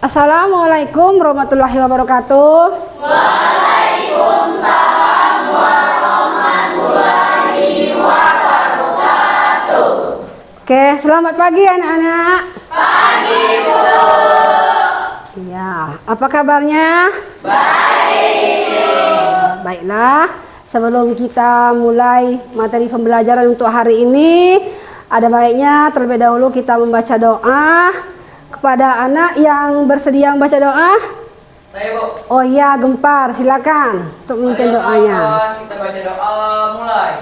Assalamualaikum warahmatullahi wabarakatuh. Waalaikumsalam warahmatullahi wabarakatuh. Oke, selamat pagi anak-anak. Pagi, Bu. Ya, apa kabarnya? Baik. Baiklah, sebelum kita mulai materi pembelajaran untuk hari ini, ada baiknya terlebih dahulu kita membaca doa. Kepada anak yang bersedia membaca doa. Saya, Bu. Oh iya, Gempar, silakan untuk memimpin Ayo, doanya. kawan, kita baca doa mulai.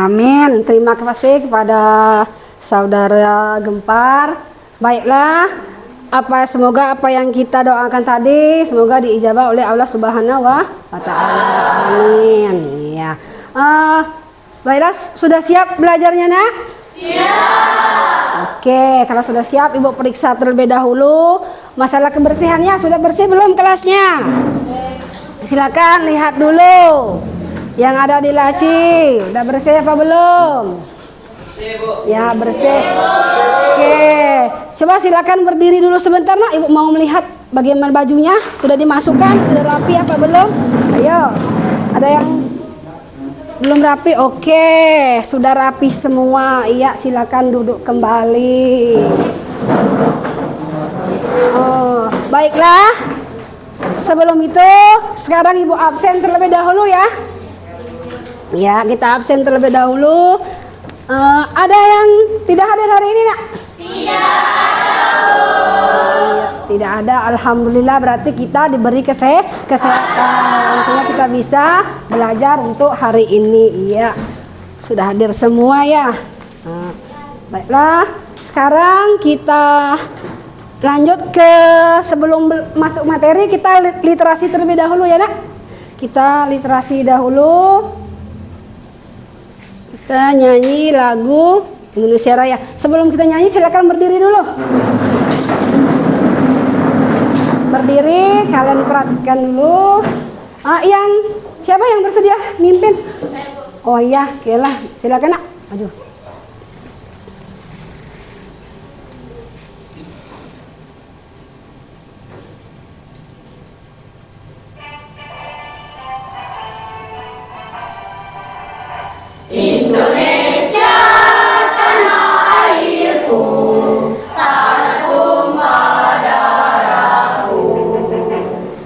Amin. Terima kasih kepada saudara Gempar. Baiklah, semoga apa yang kita doakan tadi semoga diijabah oleh Allah Subhanahu wa Ta'ala. Amin. Ya. Baiklah, sudah siap belajarnya, Nak? Siap. Oke, kalau sudah siap Ibu periksa terlebih dahulu masalah kebersihannya. Sudah bersih belum kelasnya? Silakan lihat dulu. Yang ada di laci, udah bersih apa belum? Bersih, Bu. Ya, bersih. Oke, coba silakan berdiri dulu sebentar, Nak. Ibu mau melihat bagaimana bajunya. Sudah dimasukkan, sudah rapi apa belum? Ayo, ada yang belum rapi? Oke, sudah rapi semua. Iya, silakan duduk kembali. Oh, baiklah. Sebelum itu, sekarang Ibu absen terlebih dahulu ya. Ya, kita absen terlebih dahulu. Ada yang tidak hadir hari ini, Nak? Tidak ada. Alhamdulillah, berarti kita diberi kesehatan sehingga kita bisa belajar untuk hari ini. Iya, sudah hadir semua ya. Baiklah, sekarang kita lanjut ke sebelum masuk materi, kita literasi terlebih dahulu ya, Nak. Kita literasi dahulu. Kita nyanyi lagu Indonesia Raya. Sebelum kita nyanyi silakan berdiri dulu. Berdiri, kalian perhatikan dulu. Siapa yang bersedia mimpin? Oh iya, okelah. Silakan, Nak. Maju. Indonesia tanah airku, tanah tumpah darahku.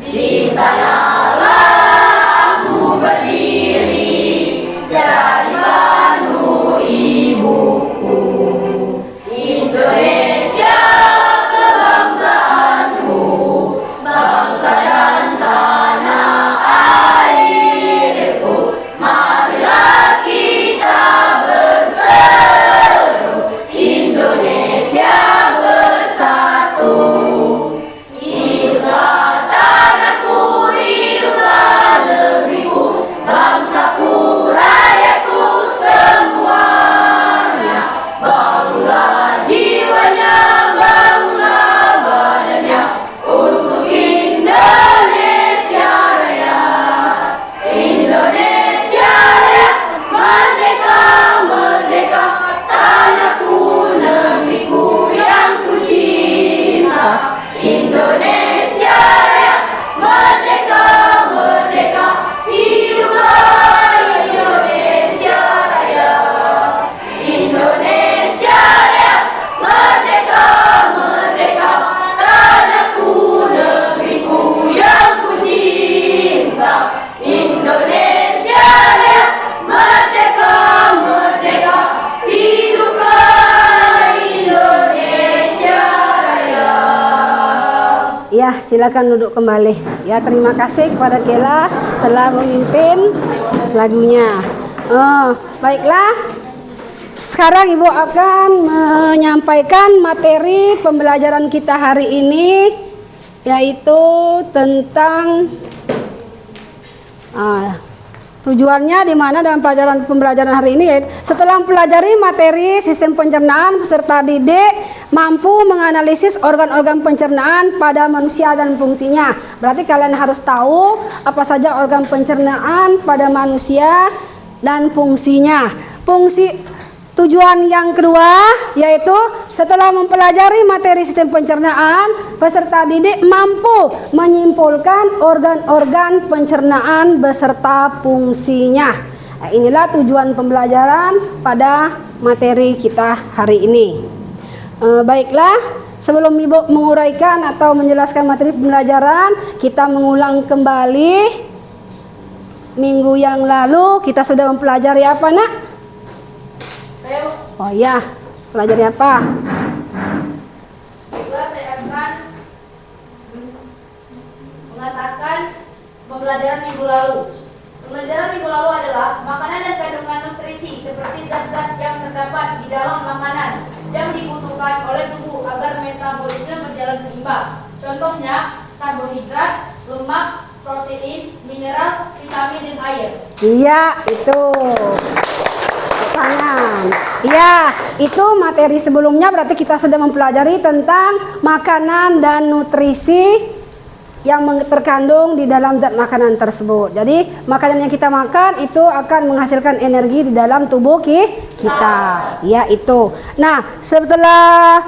Di sanalah aku berdiri, jadi banu ibuku. Indonesia kebangsaanku, bangsa dan tanah airku. Marilah kita silakan duduk kembali. Ya, terima kasih kepada Kela telah memimpin lagunya. Baiklah. Sekarang Ibu akan menyampaikan materi pembelajaran kita hari ini, yaitu tentang tujuannya di mana dalam pembelajaran hari ini, yaitu setelah mempelajari materi sistem pencernaan, peserta didik mampu menganalisis organ-organ pencernaan pada manusia dan fungsinya. Berarti kalian harus tahu apa saja organ pencernaan pada manusia dan fungsinya. Tujuan yang kedua yaitu setelah mempelajari materi sistem pencernaan, peserta didik mampu menyimpulkan organ-organ pencernaan beserta fungsinya. Nah, inilah tujuan pembelajaran pada materi kita hari ini. Baiklah, sebelum Ibu menguraikan atau menjelaskan materi pembelajaran, kita mengulang kembali minggu yang lalu kita sudah mempelajari apa, Nak? Oh ya, pelajari apa? Juga saya akan mengatakan pembelajaran minggu lalu. Pembelajaran minggu lalu adalah makanan dan kandungan nutrisi seperti zat-zat yang terdapat di dalam makanan yang dibutuhkan oleh tubuh agar metabolisme berjalan seimbang. Contohnya karbohidrat, lemak, protein, mineral, vitamin, dan air. Iya, itu. Ya, itu materi sebelumnya berarti kita sudah mempelajari tentang makanan dan nutrisi yang terkandung di dalam zat makanan tersebut. Jadi, makanan yang kita makan itu akan menghasilkan energi di dalam tubuh kita. Ya, itu. Nah, setelah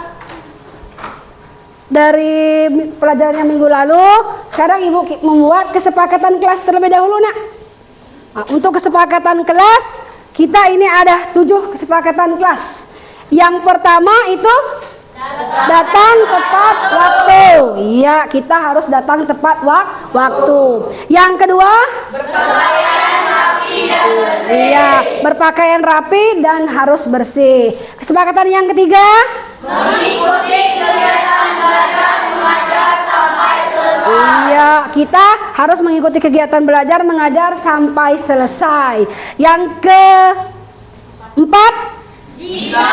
dari pelajaran yang minggu lalu, sekarang Ibu membuat kesepakatan kelas terlebih dahulu, Nak. Nah, untuk kesepakatan kelas kita ini ada 7 kesepakatan kelas. Yang pertama itu datang tepat waktu. Iya, kita harus datang tepat waktu. Yang kedua, Berpakaian rapi dan bersih. iya, berpakaian rapi dan harus bersih. Kesepakatan yang ketiga, Mengikuti kegiatan belajar mengajar sampai selesai. iya, kita harus mengikuti kegiatan belajar mengajar sampai selesai. Yang keempat, Jika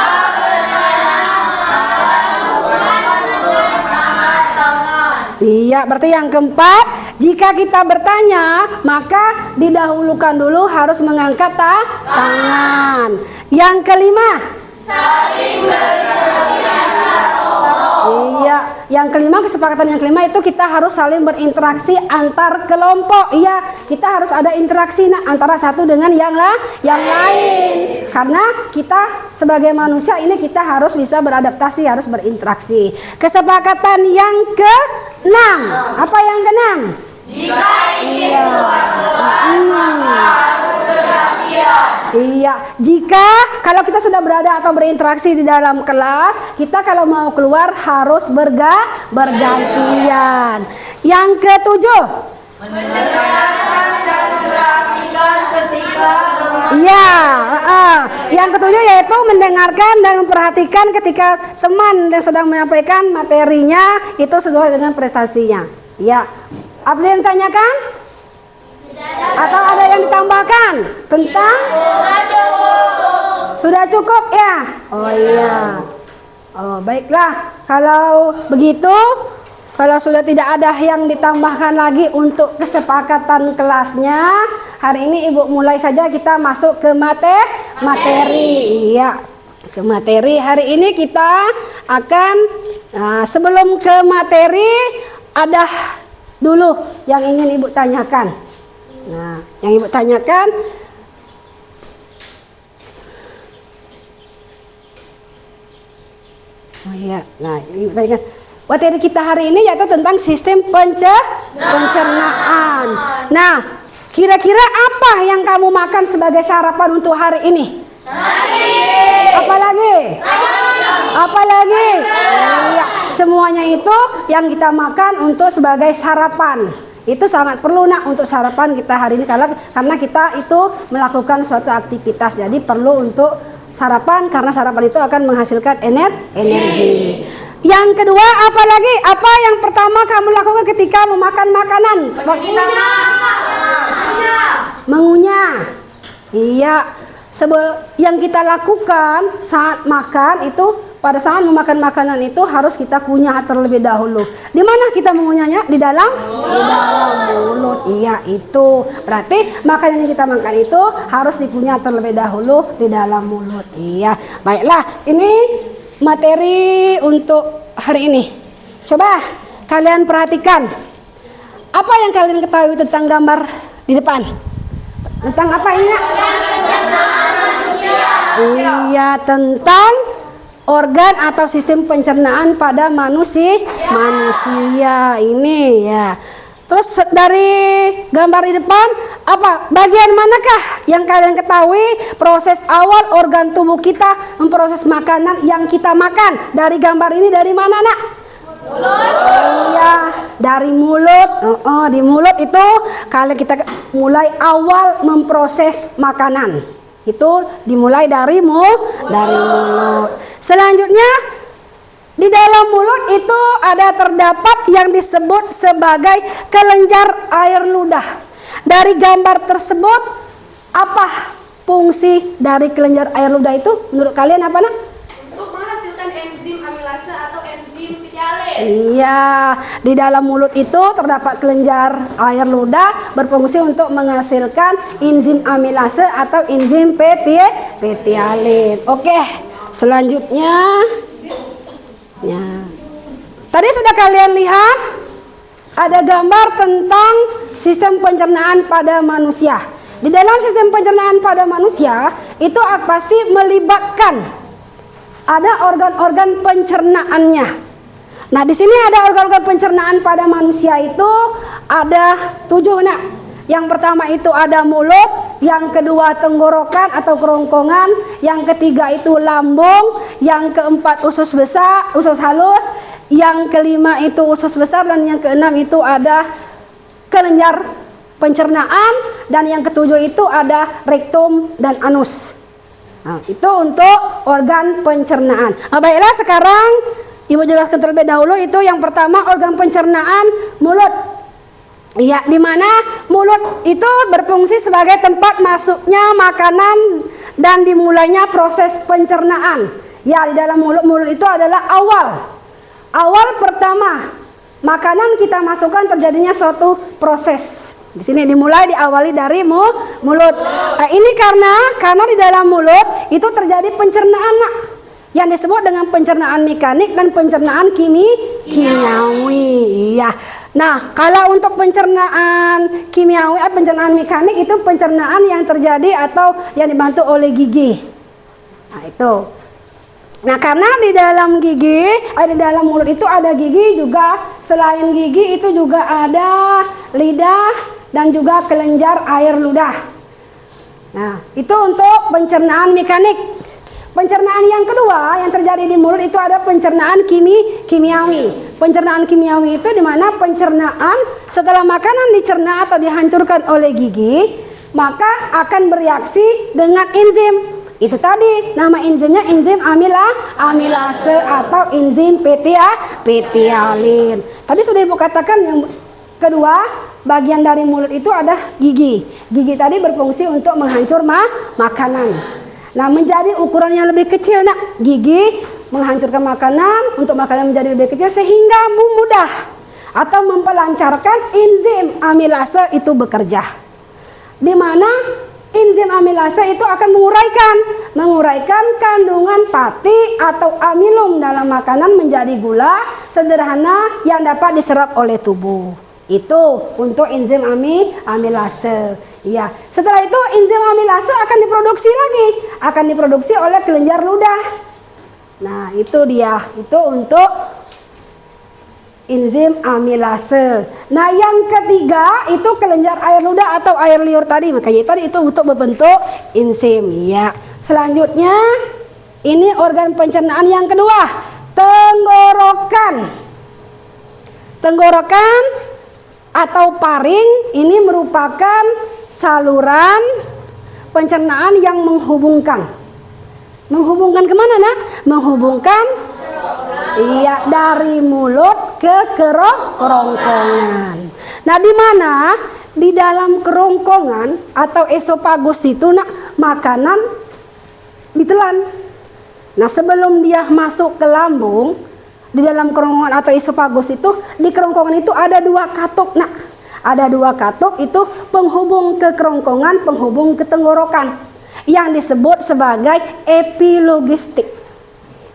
iya, berarti yang keempat, jika kita bertanya, maka didahulukan dulu harus mengangkat tangan. Yang kelima, saling berinteraksi. iya, yang kelima, kesepakatan yang kelima itu kita harus saling berinteraksi antar kelompok. Iya, kita harus ada interaksi antara satu dengan yang lain. Karena kita sebagai manusia ini kita harus bisa beradaptasi, harus berinteraksi. Kesepakatan yang ke-6. Apa yang ke-6? Jika ingin keluar kelas, maka harus bergantian. Iya, kalau kita sudah berada atau berinteraksi di dalam kelas, kita kalau mau keluar harus bergantian. Yang ketujuh, Mendengarkan dan memperhatikan ketika iya, yang ketujuh yaitu mendengarkan dan memperhatikan ketika teman yang sedang menyampaikan materinya itu sesuai dengan prestasinya. Iya, ada yang ditanyakan? Atau ada yang ditambahkan tentang? Sudah cukup ya? Oh iya. Oh, baiklah. Kalau begitu, kalau sudah tidak ada yang ditambahkan lagi untuk kesepakatan kelasnya, hari ini Ibu mulai saja kita masuk ke materi. Iya, ke materi. Hari ini kita akan sebelum ke materi ada dulu yang ingin Ibu tanyakan. Nah, yang Ibu tanyakan, oh iya, nah Ibu tanyakan materi kita hari ini yaitu tentang sistem pencernaan. Nah, kira-kira apa yang kamu makan sebagai sarapan untuk hari ini? Apalagi? Apalagi? Iya, semuanya itu yang kita makan untuk sebagai sarapan. Itu sangat perlu untuk sarapan kita hari ini karena kita itu melakukan suatu aktivitas. Jadi perlu untuk sarapan karena sarapan itu akan menghasilkan energi. Yang kedua apa lagi? Apa yang pertama kamu lakukan ketika memakan makanan? Mengunyah. Iya. Yang kita lakukan saat makan itu, pada saat memakan makanan itu harus kita kunyah terlebih dahulu. Di mana kita mengunyahnya? Di dalam mulut. Iya, itu. Berarti makanan yang kita makan itu harus dikunyah terlebih dahulu di dalam mulut. Iya. Baiklah, ini materi untuk hari ini. Coba kalian perhatikan. Apa yang kalian ketahui tentang gambar di depan? Tentang apa ini? Iya, tentang organ atau sistem pencernaan pada manusia ini ya. Terus dari gambar di depan, apa bagian manakah yang kalian ketahui proses awal organ tubuh kita memproses makanan yang kita makan? Dari gambar ini dari mana, Nak? Mulut. Iya, dari mulut. Di mulut itu kalau kita mulai awal memproses makanan, itu dimulai dari mulut. Selanjutnya di dalam mulut itu ada terdapat yang disebut sebagai kelenjar air ludah. Dari gambar tersebut, apa fungsi dari kelenjar air ludah itu? Menurut kalian apa, Nak? Untuk menghasilkan enzim amilase atau enzim pitialin. Iya, di dalam mulut itu terdapat kelenjar air ludah berfungsi untuk menghasilkan enzim amilase atau enzim pitialin. Oke, selanjutnya. Ya. Tadi sudah kalian lihat ada gambar tentang sistem pencernaan pada manusia. Di dalam sistem pencernaan pada manusia itu pasti melibatkan ada organ-organ pencernaannya. Nah, di sini ada organ-organ pencernaan pada manusia itu ada 7, Nak. Yang pertama itu ada mulut, yang kedua tenggorokan atau kerongkongan, yang ketiga itu lambung, yang keempat usus besar, usus halus, yang kelima itu usus besar, dan yang keenam itu ada kelenjar pencernaan, dan yang ketujuh itu ada rektum dan anus. Nah, itu untuk organ pencernaan. Nah, baiklah, sekarang Ibu jelaskan terlebih dahulu itu yang pertama organ pencernaan mulut. Iya, di mana mulut itu berfungsi sebagai tempat masuknya makanan dan dimulainya proses pencernaan. Ya, di dalam mulut itu adalah awal pertama makanan kita masukkan terjadinya suatu proses. Di sini diawali dari mulut. Nah, ini karena di dalam mulut itu terjadi pencernaan, Nak, yang disebut dengan pencernaan mekanik dan pencernaan kimiawi. Iya. Nah, kalau untuk pencernaan kimiawi atau pencernaan mekanik itu pencernaan yang terjadi atau yang dibantu oleh gigi. Nah, itu. Nah, karena di dalam di dalam mulut itu ada gigi juga, selain gigi itu juga ada lidah dan juga kelenjar air ludah. Nah, itu untuk pencernaan mekanik. Pencernaan yang kedua yang terjadi di mulut itu ada pencernaan kimiawi. Pencernaan kimiawi itu di mana pencernaan setelah makanan dicerna atau dihancurkan oleh gigi, maka akan bereaksi dengan enzim. Itu tadi nama enzimnya enzim amilase atau enzim pitialin. Tadi sudah Ibu katakan yang kedua, bagian dari mulut itu ada gigi. Gigi tadi berfungsi untuk menghancur makanan. Nah, menjadi ukuran yang lebih kecil, Nak. Gigi menghancurkan makanan untuk makanan menjadi lebih kecil sehingga mudah atau memperlancarkan enzim amilase itu bekerja. Di mana enzim amilase itu akan menguraikan kandungan pati atau amilum dalam makanan menjadi gula sederhana yang dapat diserap oleh tubuh. Itu untuk enzim amilase. Ya, setelah itu enzim amilase akan diproduksi oleh kelenjar ludah. Nah, itu dia. Itu untuk enzim amilase. Nah, yang ketiga itu kelenjar air ludah atau air liur tadi. Makanya tadi itu untuk berbentuk enzim. Ya. Selanjutnya ini organ pencernaan yang kedua, tenggorokan. Tenggorokan atau paring ini merupakan saluran pencernaan yang menghubungkan Menghubungkan kemana nak? Menghubungkan iya dari mulut ke kerongkongan. Nah di mana? Di dalam kerongkongan atau esofagus itu nak makanan ditelan. Nah sebelum dia masuk ke lambung, di dalam kerongkongan atau esofagus itu, di kerongkongan itu ada 2 katup nak. Ada 2 katup itu penghubung ke kerongkongan, penghubung ke tenggorokan, yang disebut sebagai epilogistik.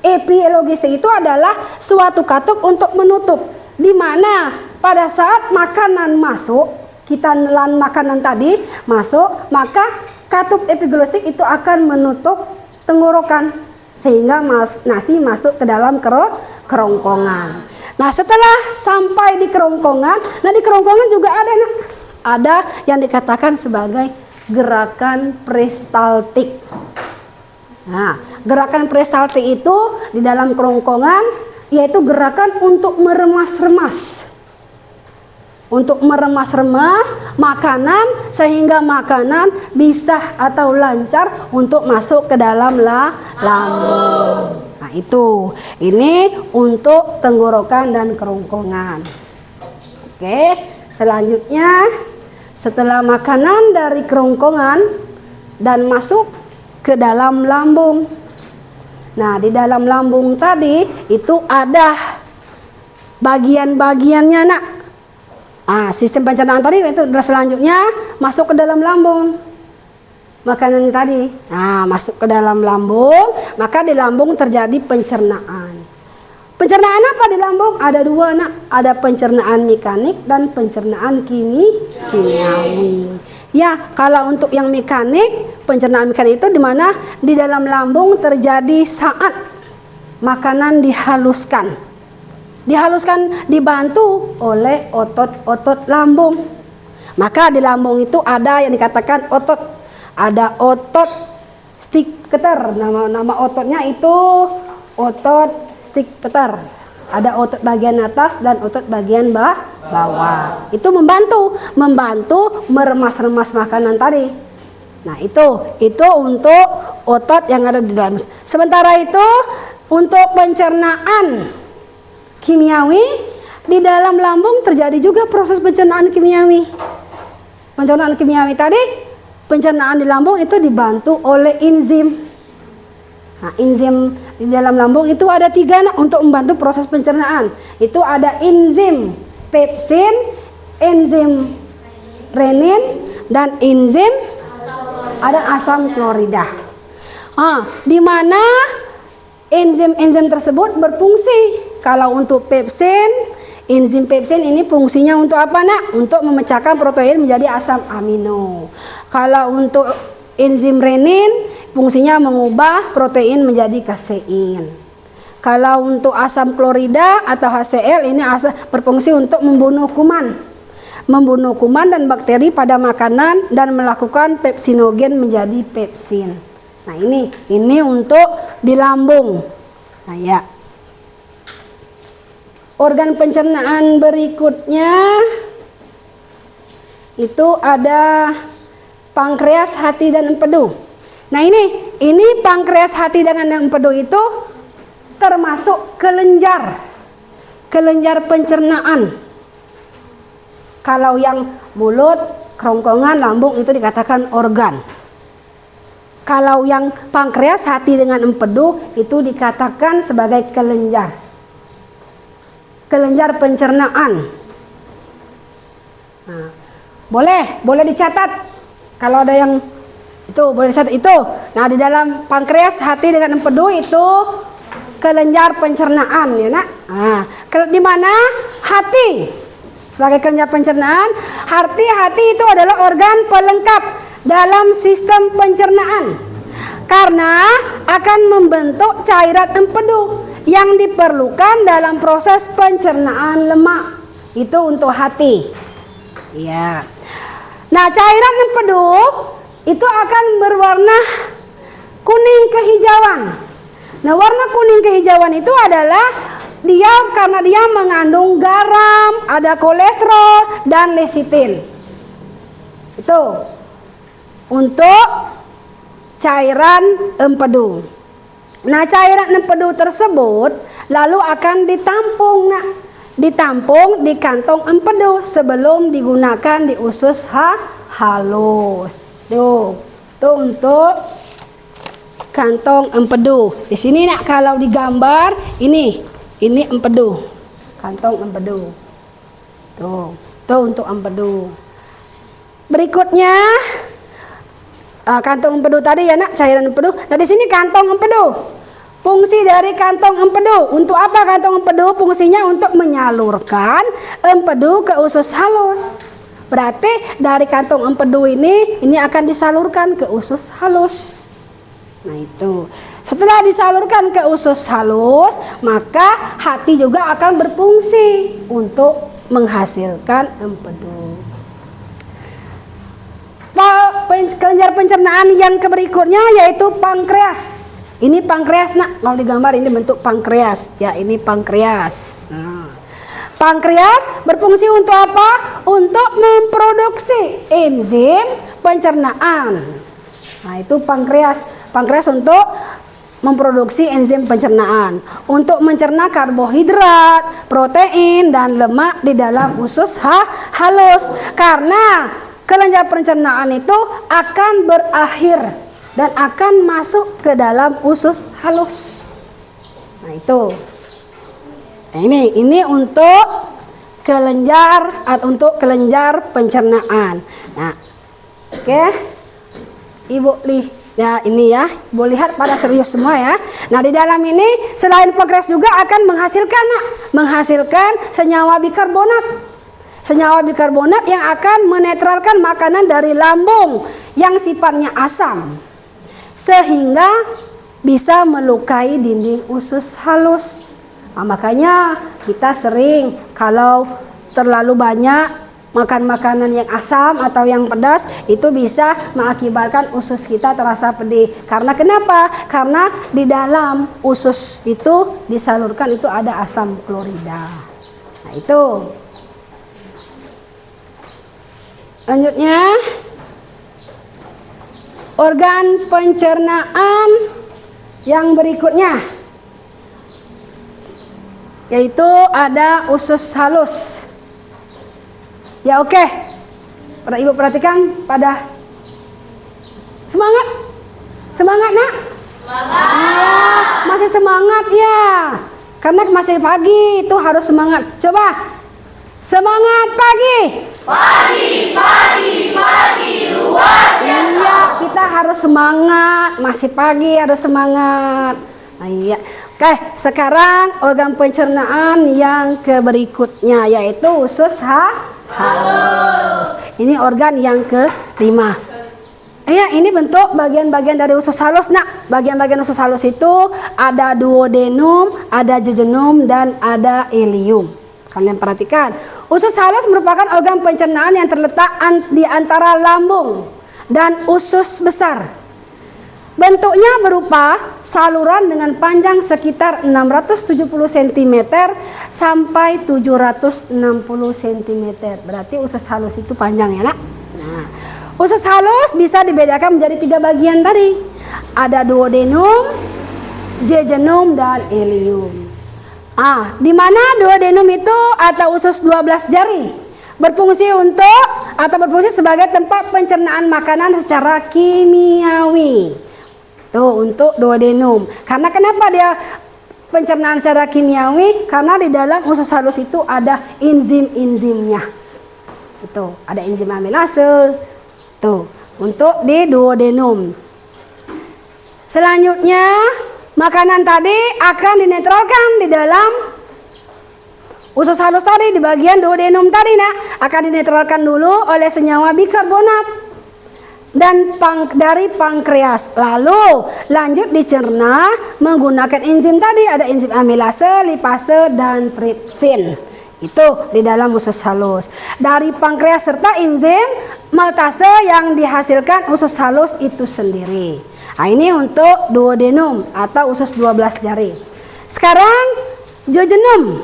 Epilogistik itu adalah suatu katup untuk menutup, di mana pada saat makanan masuk, kita nelan makanan tadi masuk, maka katup epilogistik itu akan menutup tenggorokan sehingga nasi masuk ke dalam kerongkongan. Nah setelah sampai di kerongkongan, nah di kerongkongan juga ada yang dikatakan sebagai gerakan peristaltik. Nah gerakan peristaltik itu di dalam kerongkongan yaitu gerakan untuk meremas-remas. Untuk meremas-remas makanan sehingga makanan bisa atau lancar untuk masuk ke dalam lambung. Nah itu, ini untuk tenggorokan dan kerongkongan. Oke, selanjutnya setelah makanan dari kerongkongan dan masuk ke dalam lambung. Nah di dalam lambung tadi itu ada bagian-bagiannya nak. Sistem pencernaan tadi itu selanjutnya masuk ke dalam lambung. Makanan tadi, masuk ke dalam lambung, maka di lambung terjadi pencernaan. Pencernaan apa di lambung? Ada 2 nak, ada pencernaan mekanik dan pencernaan kimiawi. Ya, kalau untuk yang mekanik, pencernaan mekanik itu di mana di dalam lambung terjadi saat makanan dihaluskan. Dihaluskan dibantu oleh otot-otot lambung. Maka di lambung itu ada yang dikatakan otot. Ada otot Stickter. Nama ototnya itu otot Stickter. Ada otot bagian atas dan otot bagian bawah. Itu membantu meremas-remas makanan tadi. Nah itu untuk otot yang ada di dalam. Sementara itu untuk pencernaan kimiawi, di dalam lambung terjadi juga proses pencernaan kimiawi. Pencernaan kimiawi tadi, pencernaan di lambung itu dibantu oleh enzim. Nah, enzim di dalam lambung itu ada 3 nak untuk membantu proses pencernaan. Itu ada enzim pepsin, enzim renin, dan enzim ada asam klorida. Di mana enzim-enzim tersebut berfungsi. Kalau untuk pepsin, enzim pepsin ini fungsinya untuk apa nak? Untuk memecahkan protein menjadi asam amino. Kalau untuk enzim renin, fungsinya mengubah protein menjadi kasein. Kalau untuk asam klorida atau HCl ini berfungsi untuk membunuh kuman dan bakteri pada makanan dan melakukan pepsinogen menjadi pepsin. Nah ini untuk di lambung. Nah ya. Organ pencernaan berikutnya itu ada pankreas, hati, dan empedu. Nah ini pankreas, hati, dan empedu itu termasuk kelenjar pencernaan. Kalau yang mulut, kerongkongan, lambung itu dikatakan organ. Kalau yang pankreas, hati, dengan empedu itu dikatakan sebagai kelenjar pencernaan. Nah, boleh dicatat kalau ada yang itu boleh dicatat itu. Nah di dalam pankreas, hati, dengan empedu itu kelenjar pencernaan ya nak. Nah, di mana hati sebagai kelenjar pencernaan, hati itu adalah organ pelengkap dalam sistem pencernaan karena akan membentuk cairan empedu yang diperlukan dalam proses pencernaan lemak. Itu untuk hati. Ya. Nah, cairan empedu itu akan berwarna kuning kehijauan. Nah, warna kuning kehijauan itu adalah karena dia mengandung garam, ada kolesterol dan lecitin. Itu untuk cairan empedu. Nah, cairan empedu tersebut lalu akan ditampung, nak. Ditampung di kantong empedu sebelum digunakan di usus halus. Tuh untuk kantong empedu. Di sini, nak, kalau digambar ini empedu. Kantong empedu. Tuh untuk empedu. Berikutnya kantong empedu tadi ya, nak, cairan empedu. Nah, di sini kantong empedu. Fungsi dari kantong empedu, untuk apa kantong empedu? Fungsinya untuk menyalurkan empedu ke usus halus. Berarti dari kantong empedu ini akan disalurkan ke usus halus. Nah, itu. Setelah disalurkan ke usus halus, maka hati juga akan berfungsi untuk menghasilkan empedu. Kelenjar pencernaan yang berikutnya yaitu pankreas. Ini pankreas, nak. Kalau digambar ini bentuk pankreas. Ya, ini pankreas. Nah, pankreas berfungsi untuk apa? Untuk memproduksi enzim pencernaan. Nah, itu pankreas. Pankreas untuk memproduksi enzim pencernaan, untuk mencerna karbohidrat, protein, dan lemak di dalam usus halus. Karena kelenjar pencernaan itu akan berakhir dan akan masuk ke dalam usus halus. Nah, itu. Nah, ini untuk kelenjar pencernaan. Nah, oke. Ibu ya, ini ya, Ibu lihat pada serius semua ya. Nah, di dalam ini selain pankreas juga akan menghasilkan senyawa bikarbonat. Senyawa bikarbonat yang akan menetralkan makanan dari lambung yang sifatnya asam, sehingga bisa melukai dinding usus halus. Nah, makanya kita sering kalau terlalu banyak makan makanan yang asam atau yang pedas, itu bisa mengakibatkan usus kita terasa pedih. Karena kenapa? Karena di dalam usus itu disalurkan itu ada asam klorida. Nah, itu. Lanjutnya, organ pencernaan yang berikutnya yaitu ada usus halus. Ya, oke. Pada Ibu perhatikan, pada semangat. Semangat, nak? Semangat. Masih semangat ya. Karena masih pagi, itu harus semangat. Coba. Semangat pagi. Pagi luar biasa. Iya, kita harus semangat. Masih pagi harus semangat. Nah, iya. Oke, sekarang organ pencernaan yang berikutnya yaitu usus halus. Ini organ yang kelima. Ya, ini bentuk bagian-bagian dari usus halus, nak. Bagian-bagian usus halus itu ada duodenum, ada jejunum, dan ada ileum. Kalian perhatikan, usus halus merupakan organ pencernaan yang terletak di antara lambung dan usus besar. Bentuknya berupa saluran dengan panjang sekitar 670 cm sampai 760 cm. Berarti usus halus itu panjang ya, nak. Nah, usus halus bisa dibedakan menjadi 3 bagian tadi. Ada duodenum, jejunum, dan ileum. Di mana duodenum itu atau usus 12 jari berfungsi sebagai tempat pencernaan makanan secara kimiawi. Tuh, untuk duodenum. Karena kenapa dia pencernaan secara kimiawi? Karena di dalam usus halus itu ada enzim-enzimnya. Itu, ada enzim amilase. Tuh, untuk di duodenum. Selanjutnya, makanan tadi akan dinetralkan di dalam usus halus tadi, di bagian duodenum tadi, nak, akan dinetralkan dulu oleh senyawa bikarbonat dan dari pankreas. Lalu lanjut dicerna menggunakan enzim tadi, ada enzim amilase, lipase, dan tripsin. Itu di dalam usus halus. Dari pankreas serta enzim maltase yang dihasilkan usus halus itu sendiri. Nah, ini untuk duodenum atau usus 12 jari. Sekarang jejunum.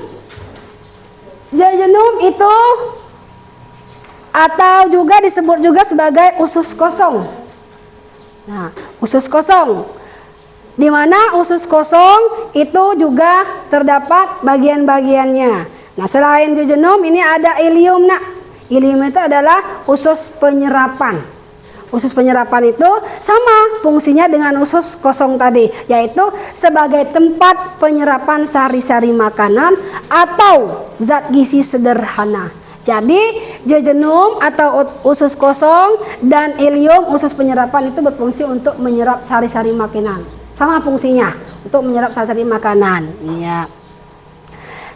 Jejunum itu atau juga disebut juga sebagai usus kosong. Nah, usus kosong Di mana usus kosong itu juga terdapat bagian-bagiannya. Nah, selain jejunum ini ada ilium, Nak. Ilium itu adalah usus penyerapan. Usus penyerapan itu sama fungsinya dengan usus kosong tadi, yaitu sebagai tempat penyerapan sari-sari makanan atau zat gizi sederhana. Jadi jejunum atau usus kosong dan ilium usus penyerapan itu berfungsi untuk menyerap sari-sari makanan. Sama fungsinya untuk menyerap sari-sari makanan. Iya.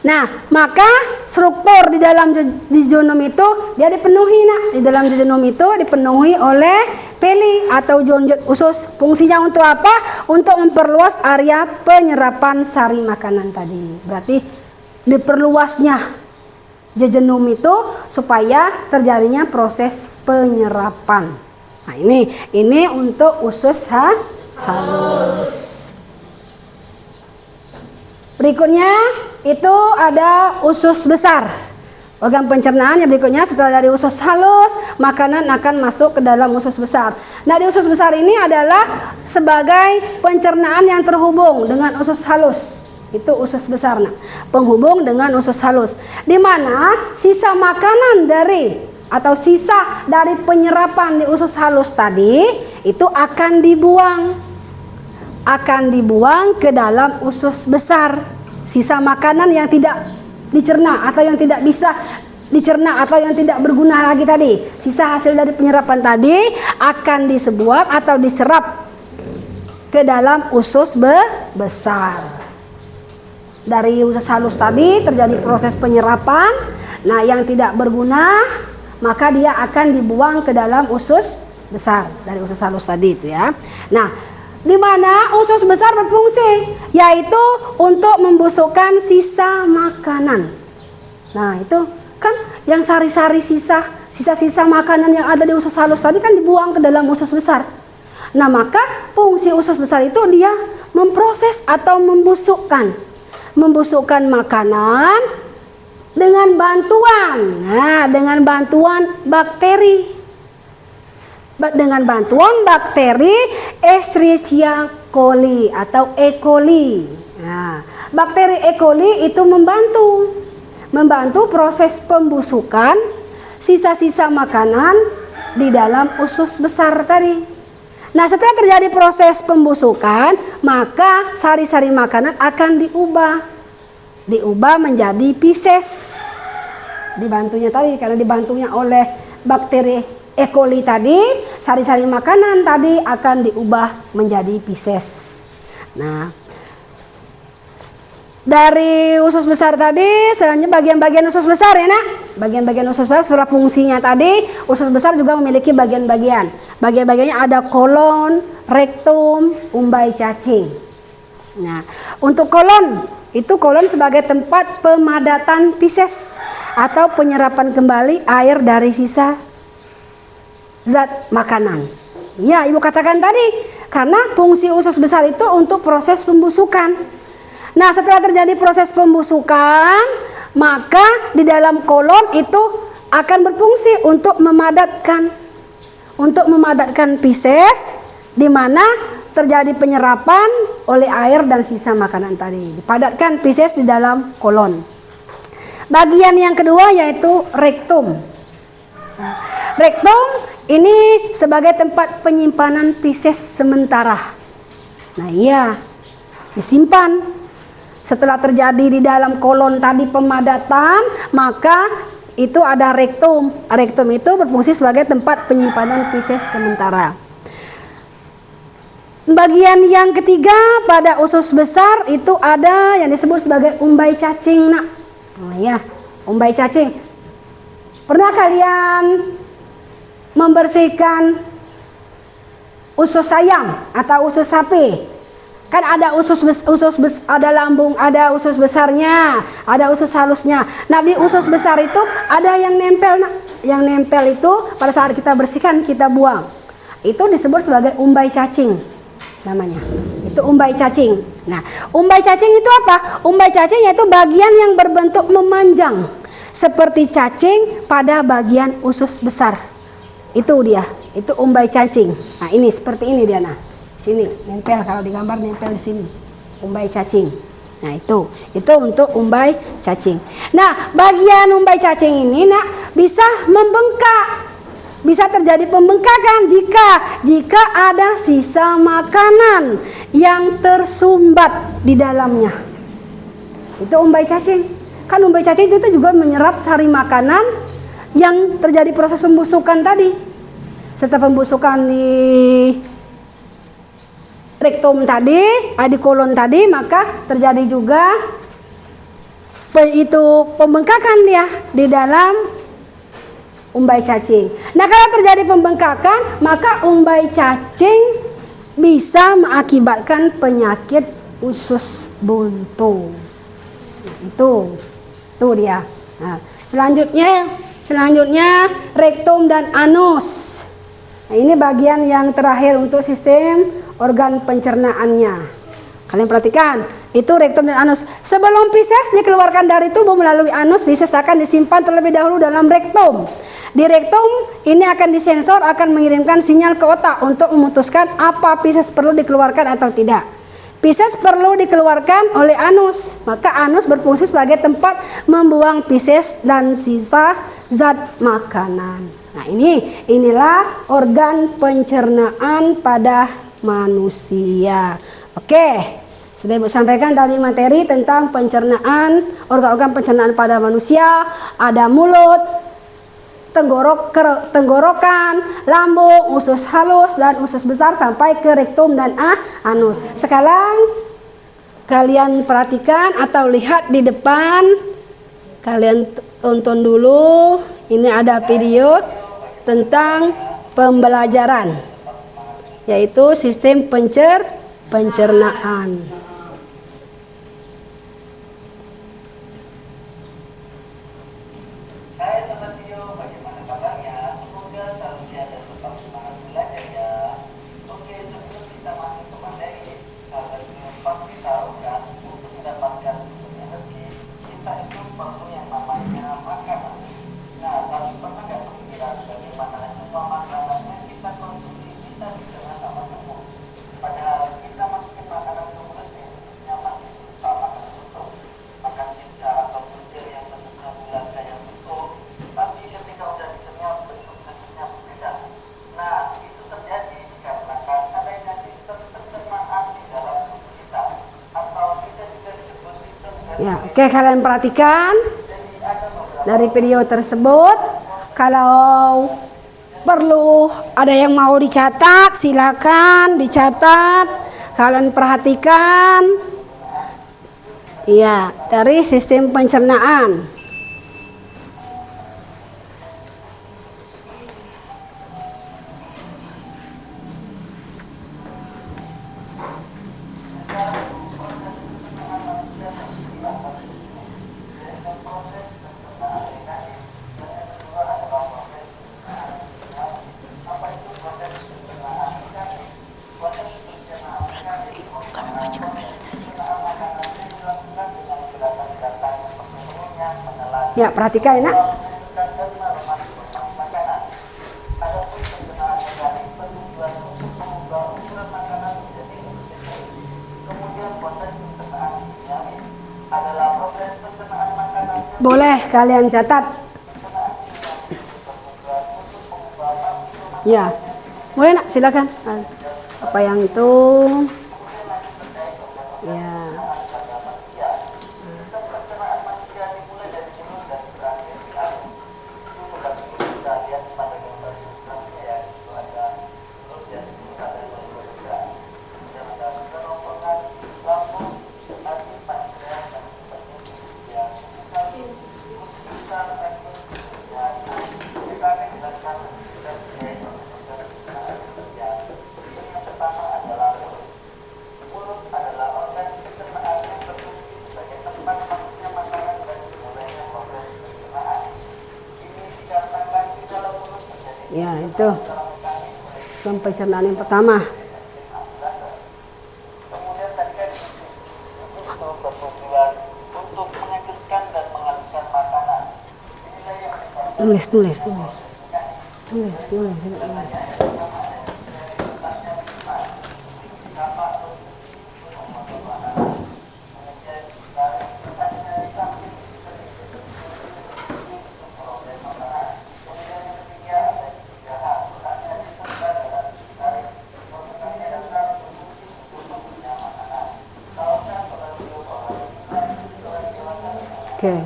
Nah, maka struktur di dalam jejunum itu dia dipenuhi, Nak. Di dalam jejunum itu dipenuhi oleh pili atau jonjot usus. Fungsinya untuk apa? Untuk memperluas area penyerapan sari makanan tadi. Berarti diperluasnya jejunum itu supaya terjadinya proses penyerapan. Nah, ini untuk usus halus. Berikutnya itu ada usus besar. Organ pencernaan yang berikutnya setelah dari usus halus, makanan akan masuk ke dalam usus besar. Nah, di usus besar ini adalah sebagai pencernaan yang terhubung dengan usus halus. Itu usus besar, nah, penghubung dengan usus halus. Di mana sisa makanan dari atau sisa dari penyerapan di usus halus tadi itu akan dibuang ke dalam usus besar. Sisa makanan yang tidak dicerna atau yang tidak bisa dicerna atau yang tidak berguna lagi tadi, sisa hasil dari penyerapan tadi akan disebuah atau diserap ke dalam usus besar. Dari usus halus tadi terjadi proses penyerapan. Nah, yang tidak berguna maka dia akan dibuang ke dalam usus besar dari usus halus tadi itu ya. Nah, di mana usus besar berfungsi yaitu untuk membusukkan sisa makanan. Nah, itu kan yang sari-sari sisa-sisa makanan yang ada di usus halus tadi kan dibuang ke dalam usus besar. Nah, maka fungsi usus besar itu dia memproses atau membusukkan makanan dengan bantuan bakteri. Dengan bantuan bakteri Escherichia coli atau E. coli. Nah, bakteri E. coli itu membantu proses pembusukan sisa-sisa makanan di dalam usus besar tadi. Nah, setelah terjadi proses pembusukan, maka sari-sari makanan akan diubah menjadi feses. Dibantunya tadi karena dibantunya oleh bakteri E. coli tadi, sari-sari makanan tadi akan diubah menjadi feses. Nah, dari usus besar tadi, selanjutnya bagian-bagian usus besar ya, Nak. Bagian-bagian usus besar setelah fungsinya tadi, usus besar juga memiliki bagian-bagian. Bagian-bagiannya ada kolon, rektum, umbai cacing. Nah, untuk kolon sebagai tempat pemadatan feses atau penyerapan kembali air dari sisa zat makanan. Ya, Ibu katakan tadi, karena fungsi usus besar itu untuk proses pembusukan. Nah, setelah terjadi proses pembusukan, maka di dalam kolon itu akan berfungsi untuk memadatkan feses, di mana terjadi penyerapan oleh air dan sisa makanan tadi. Dipadatkan feses di dalam kolon. Bagian yang kedua yaitu rektum. Rektum ini sebagai tempat penyimpanan feses sementara. Nah, iya, disimpan. Setelah terjadi di dalam kolon tadi pemadatan, maka itu ada rektum. Rektum itu berfungsi sebagai tempat penyimpanan feses sementara. Bagian yang ketiga pada usus besar itu ada yang disebut sebagai umbai cacing, Nak. Oh iya, umbai cacing. Pernah kalian membersihkan usus ayam atau usus sapi? Kan ada ada lambung, ada usus besarnya, ada usus halusnya. Nah, di usus besar itu ada yang nempel, Nak. Yang nempel itu pada saat kita bersihkan kita buang. Itu disebut sebagai umbai cacing namanya. Itu umbai cacing. Nah, umbai cacing itu apa? Umbai cacing yaitu bagian yang berbentuk memanjang seperti cacing pada bagian usus besar. Itu dia, itu umbai cacing. Nah, ini seperti ini dia, nah. Sini, nempel, kalau digambar nempel di sini. Umbai cacing. Nah, itu untuk umbai cacing. Nah, bagian umbai cacing ini bisa membengkak. Bisa terjadi pembengkakan jika ada sisa makanan yang tersumbat di dalamnya. Itu umbai cacing. Kan umbai cacing itu juga menyerap sari makanan yang terjadi proses pembusukan tadi. Setelah pembusukan di rektum tadi, di kolon tadi, maka terjadi juga itu pembengkakan dia di dalam umbai cacing. Nah, kalau terjadi pembengkakan, maka umbai cacing bisa mengakibatkan penyakit usus buntu. Nah, itu dia. Nah, selanjutnya rektum dan anus. Nah, ini bagian yang terakhir untuk sistem organ pencernaannya. Kalian perhatikan, itu rektum dan anus. Sebelum feses dikeluarkan dari tubuh melalui anus, feses akan disimpan terlebih dahulu dalam rektum. Di rektum ini akan disensor, akan mengirimkan sinyal ke otak untuk memutuskan apa feses perlu dikeluarkan atau tidak. Feses perlu dikeluarkan oleh anus, maka anus berfungsi sebagai tempat membuang feses dan sisa zat makanan. Nah, inilah organ pencernaan pada manusia. Oke, sudah Ibu sampaikan tadi materi tentang pencernaan, organ-organ pencernaan pada manusia. Ada mulut, tenggorokan, lambung, usus halus dan usus besar sampai ke rektum dan anus. Sekarang kalian perhatikan atau lihat di depan, kalian tonton dulu. Ini ada video tentang pembelajaran, yaitu sistem pencernaan. Ya, oke, kalian perhatikan dari video tersebut. Kalau perlu ada yang mau dicatat, silakan dicatat. Kalian perhatikan. Ya, dari sistem pencernaan. Ya, perhatikan ya, Nak. Boleh kalian catat. Ya, boleh Nak, silakan. Apa yang itu? Ya. Ya, itu pencernaan yang pertama. Tulis. Oke.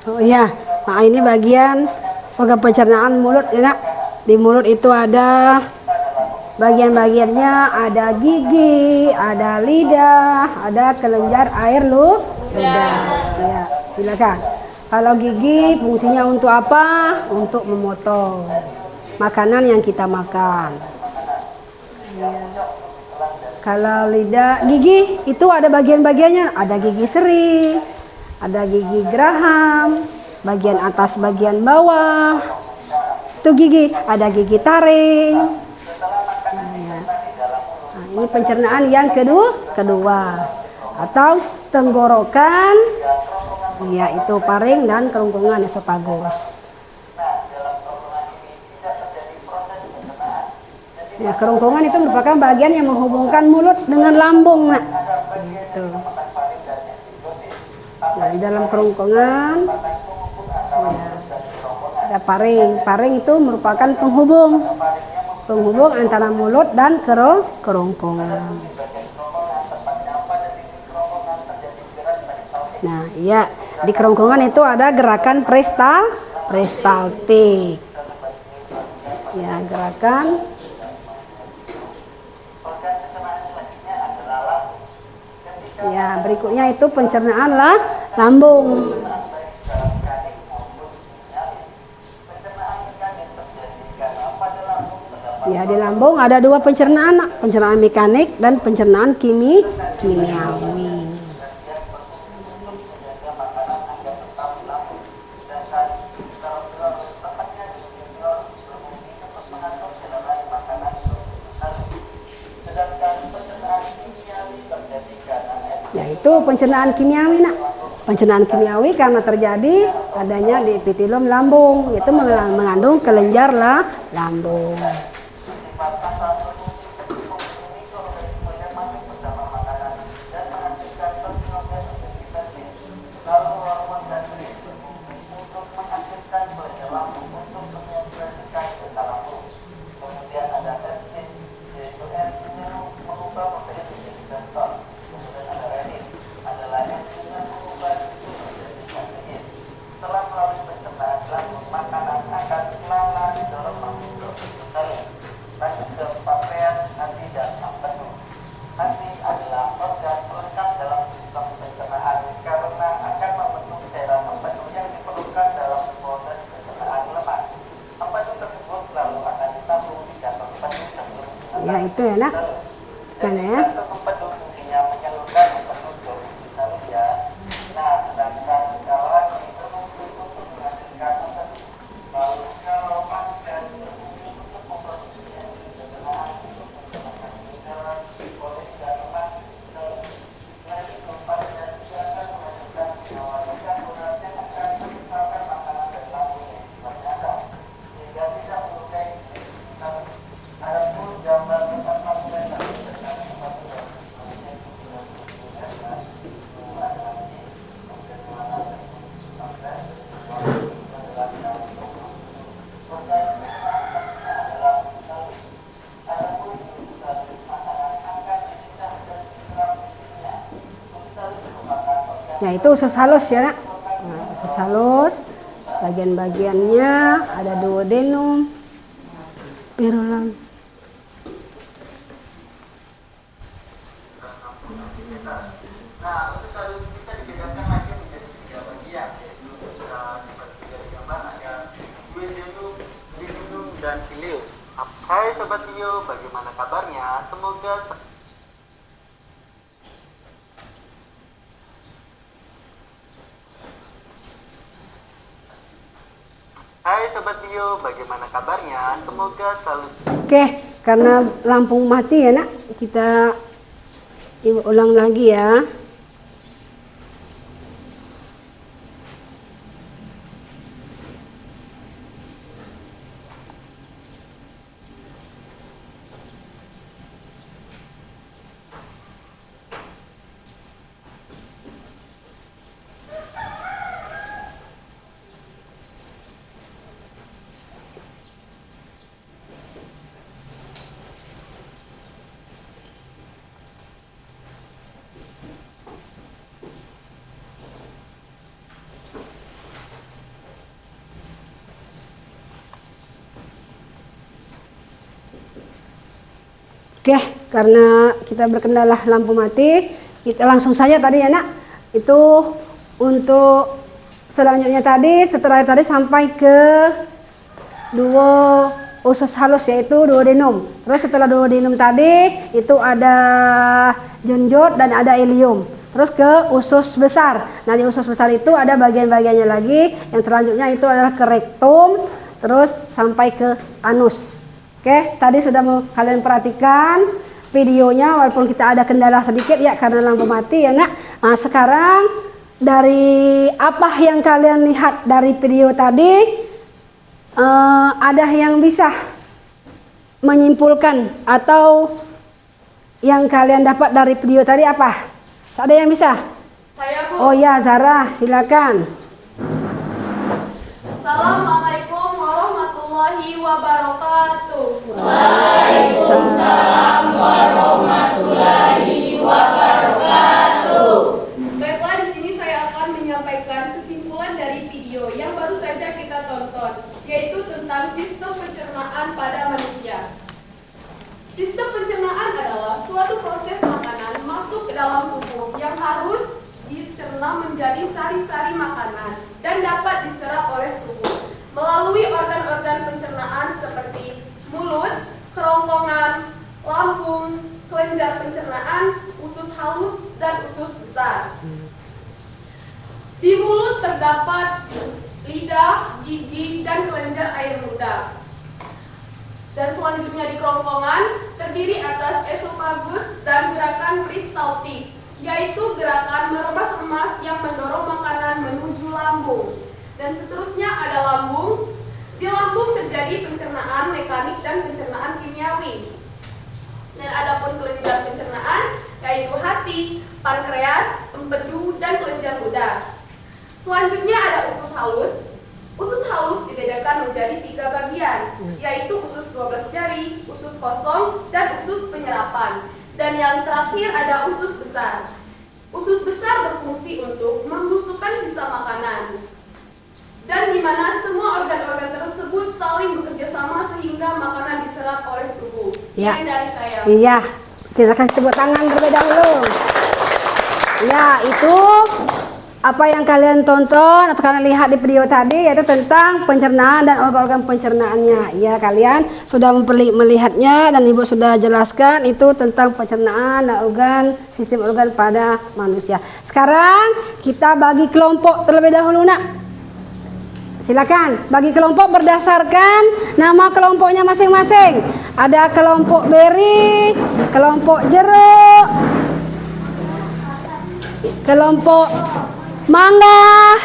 Oh iya, nah ini bagian organ pencernaan mulut ya nak. Di mulut itu ada bagian-bagiannya, ada gigi, ada lidah, ada kelenjar air ludah. Ya, silakan. Kalau gigi fungsinya untuk apa? Untuk memotong makanan yang kita makan. Ya. Kalau lidah, gigi itu ada bagian-bagiannya, ada gigi seri, ada gigi geraham, bagian atas, bagian bawah. Itu gigi, ada gigi taring. Nah, ini pencernaan yang kedua. Atau tenggorokan, yaitu paring dan kerongkongan esofagus. Ya, kerongkongan itu merupakan bagian yang menghubungkan mulut dengan lambung, nak. Gitu. Nah, di dalam kerongkongan ya, ada paring. Paring itu merupakan penghubung antara mulut dan kerongkongan. Nah, iya, di kerongkongan itu ada gerakan peristaltik. Ya, gerakan. Ya, berikutnya itu pencernaan lambung. Ya, di lambung ada dua pencernaan mekanik dan pencernaan kimiawi. Yaitu pencernaan kimiawi, nak. Pencernaan kimiawi karena terjadi adanya di epitelum lambung, yaitu mengandung kelenjar lambung. Ya, itu ya, nak. Mana ya? Ya, itu usus halus ya, nak. Nah, usus halus, bagian-bagiannya ada duodenum, pirulan. Hai Sobat Bio, bagaimana kabarnya? Hai Sobat Bio, bagaimana kabarnya? Semoga selalu. Oke, karena lampu mati ya, nak, kita ulang lagi ya. Oke, karena kita berkendala lampu mati, kita langsung saja tadi ya nak. Itu untuk selanjutnya tadi, setelah tadi sampai ke duo usus halus yaitu duodenum. Terus setelah duodenum tadi itu ada genjot dan ada ilium. Terus ke usus besar. Nah di usus besar itu ada bagian-bagiannya lagi. Yang selanjutnya itu adalah ke rektum, terus sampai ke anus. Oke, tadi sudah kalian perhatikan videonya walaupun kita ada kendala sedikit ya karena lampu mati ya nak. Nah sekarang dari apa yang kalian lihat dari video tadi, ada yang bisa menyimpulkan atau yang kalian dapat dari video tadi apa? Ada yang bisa? Saya Bu. Oh ya Zara, silakan. Assalamualaikum warahmatullahi wabarakatuh. Waalaikumsalam warahmatullahi wabarakatuh. Baiklah, di sini saya akan menyampaikan kesimpulan dari video yang baru saja kita tonton, yaitu tentang sistem pencernaan pada manusia. Sistem pencernaan adalah suatu proses makanan masuk ke dalam tubuh yang harus dicerna menjadi sari-sari makanan dan dapat diserap oleh tubuh melalui organ-organ pencernaan seperti mulut, kerongkongan, lambung, kelenjar pencernaan, usus halus, dan usus besar. Di mulut terdapat lidah, gigi, dan kelenjar air ludah. Dan selanjutnya di kerongkongan terdiri atas esofagus dan gerakan peristaltik, yaitu gerakan meremas-remas yang mendorong makanan menuju lambung. Dan seterusnya ada lambung. Di lambung terjadi pencernaan mekanik dan pencernaan kimiawi. Dan adapun kelenjar pencernaan yaitu hati, pankreas, empedu, dan kelenjar ludah. Selanjutnya ada usus halus. Usus halus dibedakan menjadi 3 bagian, yaitu usus 12 jari, usus kosong, dan usus penyerapan. Dan yang terakhir ada usus besar. Usus besar berfungsi untuk membusukkan sisa makanan, dan di mana semua organ-organ tersebut saling bekerja sama sehingga makanan diserap oleh tubuh. Ya. Sekian dari saya. Iya, kita kasih tepuk tangan terlebih dahulu. Ya, itu apa yang kalian tonton atau kalian lihat di video tadi, yaitu tentang pencernaan dan organ-organ pencernaannya. Ya, kalian sudah melihatnya dan Ibu sudah jelaskan itu tentang pencernaan dan sistem organ pada manusia. Sekarang kita bagi kelompok terlebih dahulu nak. Silakan bagi kelompok berdasarkan nama kelompoknya masing-masing. Ada kelompok beri, kelompok jeruk, kelompok mangga,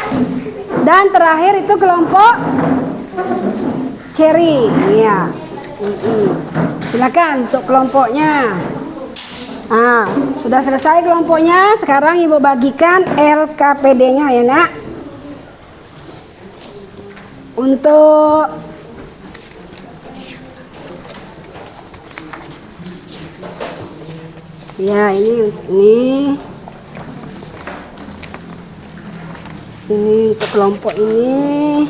dan terakhir itu kelompok cherry. Iya. Silakan untuk kelompoknya. Ah, sudah selesai kelompoknya. Sekarang Ibu bagikan LKPD-nya ya nak. Untuk ya ini untuk kelompok ini.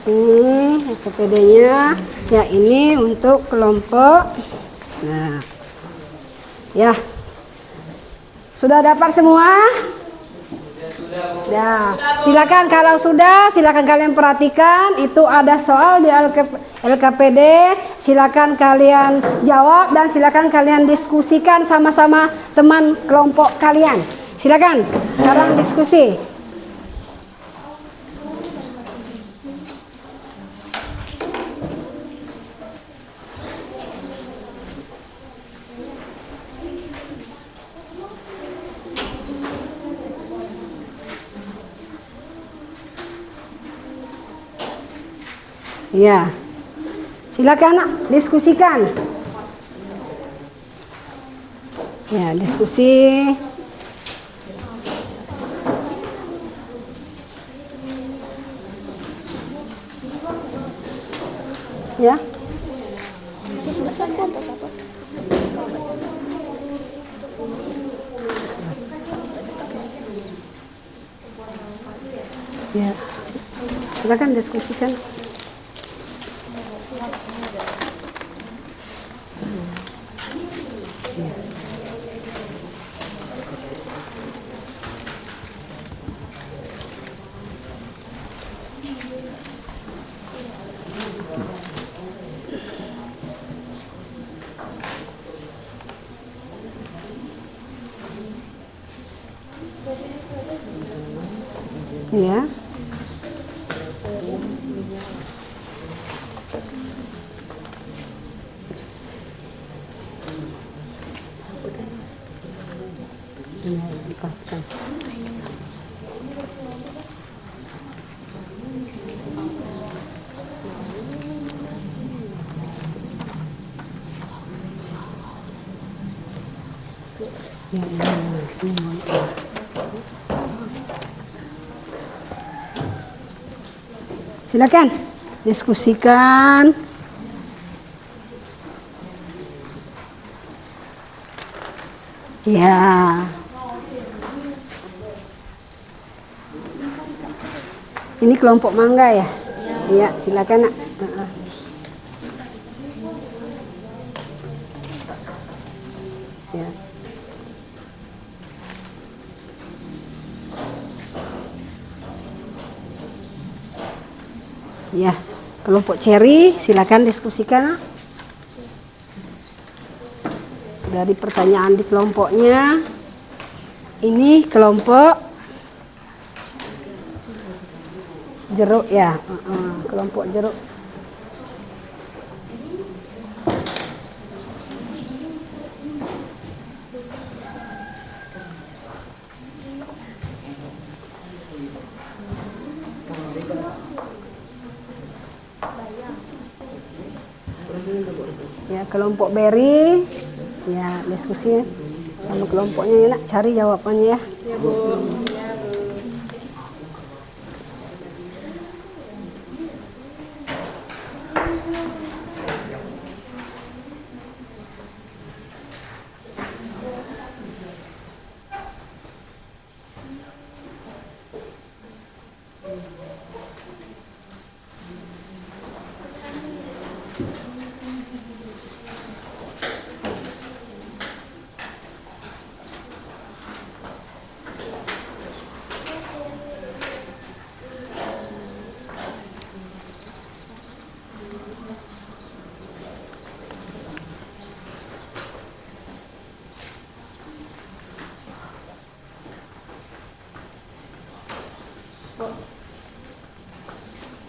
Ini SPD-nya. Ya ini untuk kelompok. Nah, ya sudah dapat semua? Ya, silakan kalau sudah, silakan kalian perhatikan. Itu ada soal di LKPD. Silakan kalian jawab dan silakan kalian diskusikan sama-sama teman kelompok kalian. Silakan sekarang diskusi. Ya, silakan nak diskusikan. Ya, diskusi. Ya. Ya, silakan diskusikan. Ya. Silakan diskusikan. Ya. Ini kelompok mangga ya? Iya, silakan nak. Ya. Ya, kelompok cherry silakan diskusikan. Dari pertanyaan di kelompoknya, ini kelompok jeruk ya, kelompok jeruk. Ya, kelompok berry ya, diskusi sama kelompoknya ya nak, cari jawabannya ya. Ya, Bu. Ya, Bu.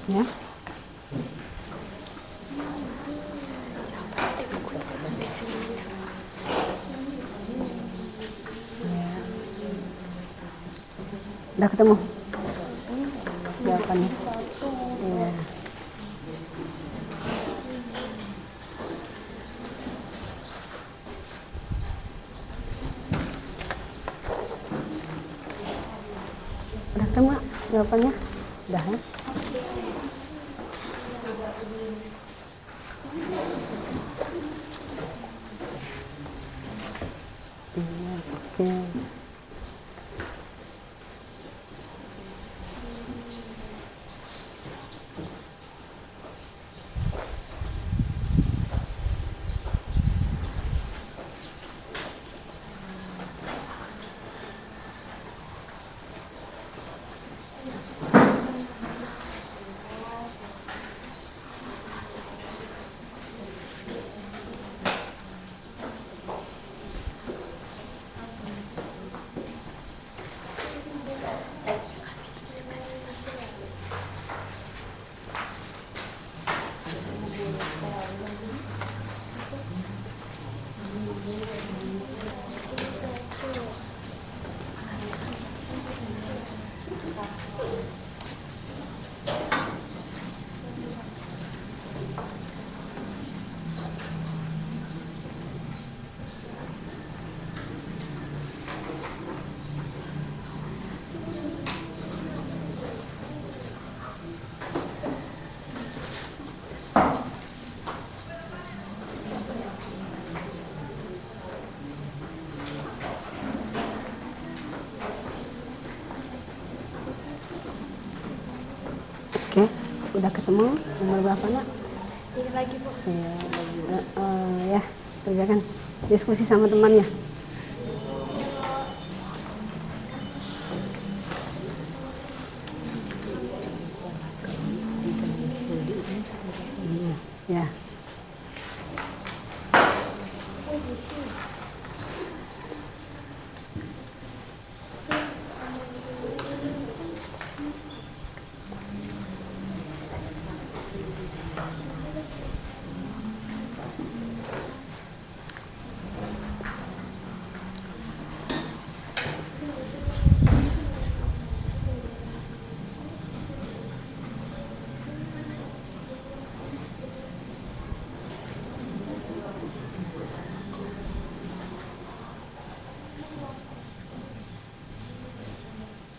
Ya. Udah ketemu jawabannya. Ya. Udah ketemu jawabannya? Udah ya. Oke. Oke, udah ketemu nomor berapa nak? Ini lagi, Bu. Ya, kerjakan diskusi sama temannya. Ya.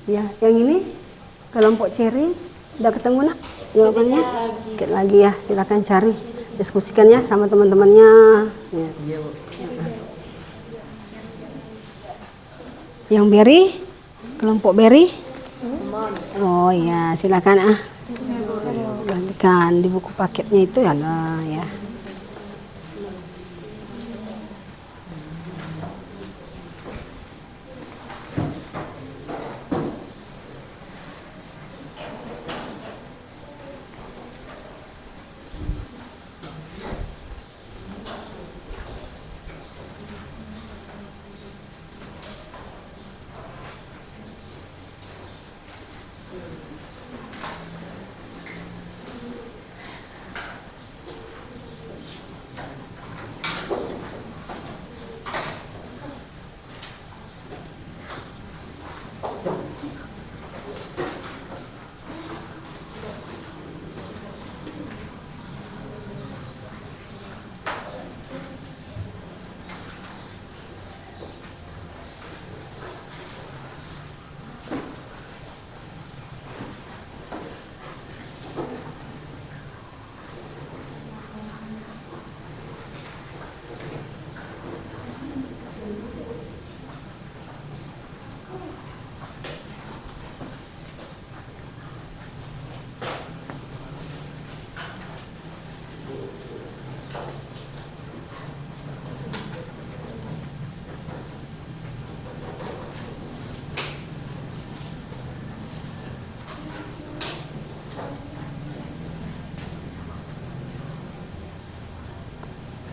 Ya, yang ini kelompok ceri udah ketemu nak jawabannya? Sedikit lagi ya, silakan cari, diskusikan ya sama teman-temannya. Ya. Yang beri, kelompok beri? Oh ya, silakan gantikan di buku paketnya itu ya lah ya.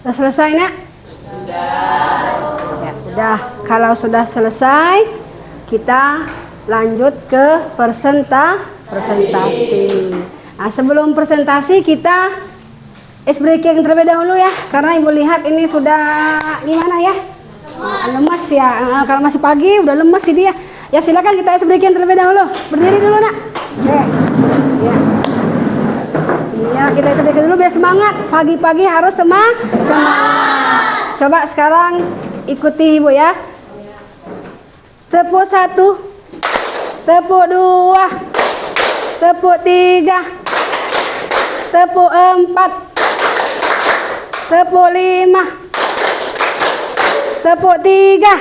Sudah selesai nak? Ya, udah. Kalau sudah selesai, kita lanjut ke presentasi. Nah, sebelum presentasi kita ice breaking terlebih dahulu ya, karena ibu lihat ini sudah gimana ya? Lemas ya. Kalau masih pagi udah lemas sih dia. Ya silakan kita ice breaking terlebih dahulu. Berdiri dulu nak. Ya. Ya, kita sedikit dulu biar semangat. Pagi-pagi harus semangat. Coba sekarang ikuti ibu ya. Tepuk 1, tepuk 2, tepuk 3, tepuk 4, tepuk 5, tepuk 3,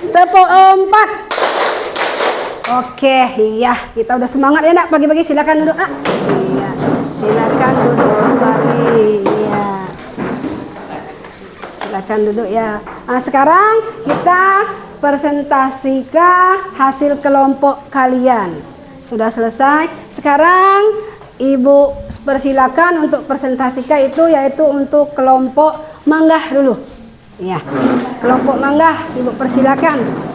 tepuk 4. Oke, iya, kita udah semangat ya nak. Pagi-pagi silakan duduk nak. Iya, silakan duduk kembali. Iya, silakan duduk ya. Nah, sekarang kita presentasikan hasil kelompok kalian. Sudah selesai. Sekarang ibu persilakan untuk presentasikan itu, yaitu untuk kelompok manggah dulu. Iya, kelompok manggah ibu persilakan.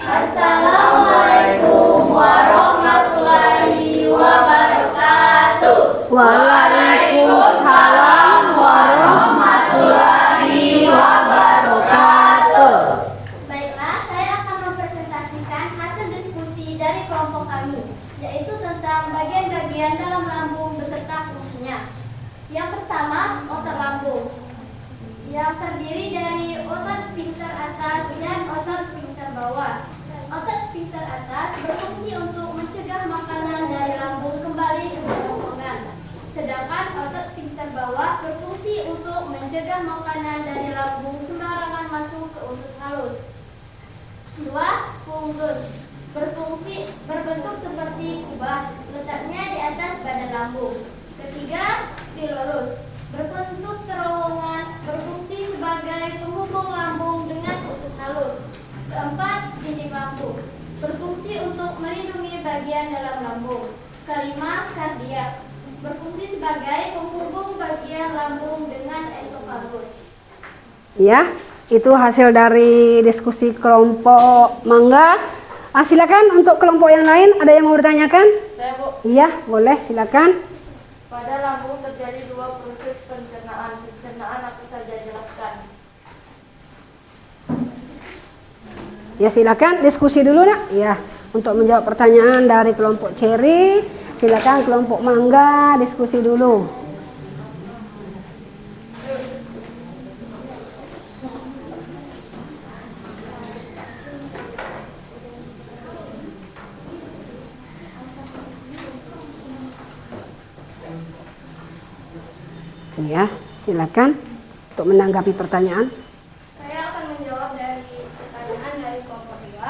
Assalamualaikum warahmatullahi wabarakatuh. Waalaikumsalam warahmatullahi wabarakatuh. Baiklah, saya akan mempresentasikan hasil diskusi dari kelompok kami, yaitu tentang bagian-bagian dalam lambung beserta fungsinya. Yang pertama, otot lambung, yang terdiri dari otot sphincter atas dan otot sphincter bawah. Otot sphincter atas berfungsi untuk mencegah makanan dari lambung kembali ke kerongkongan, sedangkan otot sphincter bawah berfungsi untuk mencegah makanan dari lambung sembarangan masuk ke usus halus. 2. Fungus berbentuk seperti kubah, letaknya di atas badan lambung. Ketiga, pylorus berbentuk terowongan, berfungsi sebagai penghubung lambung Keempat, dinding lambung, berfungsi untuk melindungi bagian dalam lambung. Kelima, kardiak, berfungsi sebagai penghubung bagian lambung dengan esofagus. Ya, itu hasil dari diskusi kelompok mangga. Silakan untuk kelompok yang lain, ada yang mau bertanyakan? Saya Bu, Iya, boleh, silakan. pada lambung terjadi dua proses pencernaan. Pencernaan apa saja, jelaskan. Ya, silakan diskusi dulu nak. Ya, untuk menjawab pertanyaan dari kelompok Cherry, silakan kelompok mangga diskusi dulu. Ya, silakan untuk menanggapi pertanyaan. Saya akan menjawab dari pertanyaan dari kelompok 2.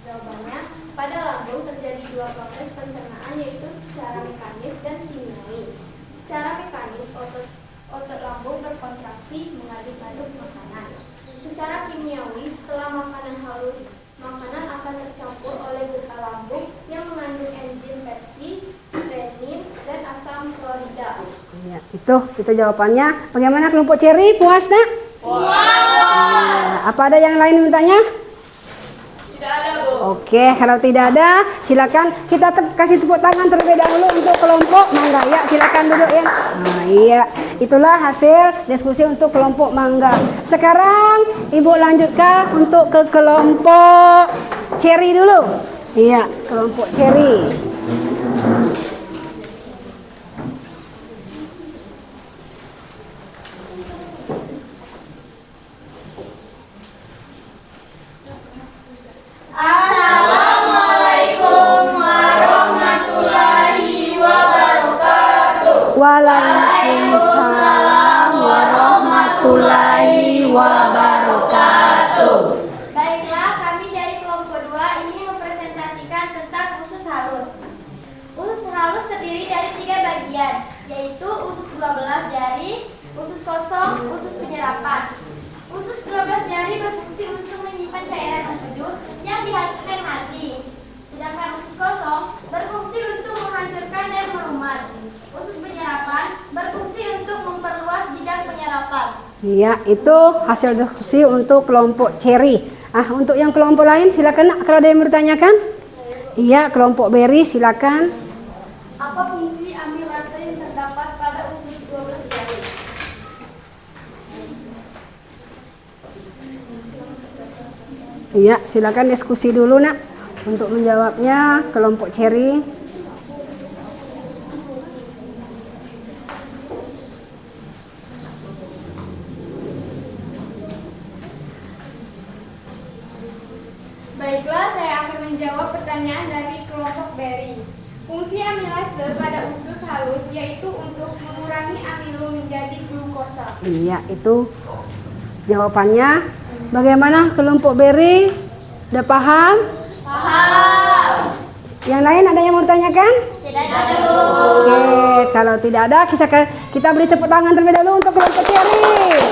Jawabannya, pada lambung terjadi dua proses pencernaan, yaitu secara mekanis dan kimiawi. Secara mekanis, otot lambung berkontraksi mengaduk-aduk makanan. Secara kimiawi, setelah makanan halus, makanan akan tercampur oleh getah lambung yang mengandung enzim pepsi, renin, dan asam klorida. Ya, itu jawabannya. Bagaimana kelompok Cherry? Puas nak? Puas. Apa ada yang lain bertanya? Tidak ada, Bu. Oke, kalau tidak ada, silakan kita kasih tepuk tangan terlebih dahulu untuk kelompok mangga. Ya, silakan duduk ya. Nah, iya, itulah hasil diskusi untuk kelompok mangga. Sekarang Ibu lanjutkan untuk ke kelompok Cherry dulu. Iya, kelompok Cherry. Waalaikumsalam warahmatullahi wabarakatuh. Baiklah, kami dari kelompok 2 ingin mempresentasikan tentang usus halus. Usus halus terdiri dari 3 bagian, yaitu usus 12 jari, usus kosong, usus penyerapan. Usus 12 jari berfungsi untuk menyimpan cairan empedu yang dihasilkan hati. Sedangkan usus kosong berfungsi untuk menghancurkan dan melumat. Usus penyerapan berfungsi untuk memperluas bidang penyerapan. Iya, itu hasil diskusi untuk kelompok Cherry. Untuk yang kelompok lain silakan nak, kalau ada yang bertanyakan. Iya, kelompok Berry silakan. Apa fungsi amilase yang terdapat pada usus 12 jari? Iya, silakan diskusi dulu nak untuk menjawabnya kelompok Cherry. Baiklah, saya akan menjawab pertanyaan dari kelompok Berry. Fungsi amilase pada usus halus yaitu untuk mengurangi amilo menjadi glukosa. Iya, itu jawabannya. Bagaimana kelompok Berry? Udah paham? Paham. Yang lain ada yang mau ditanyakan? Tidak ada, Bu. Oke, kalau tidak ada kita beri tepuk tangan terlebih dahulu untuk kelompok Cherry.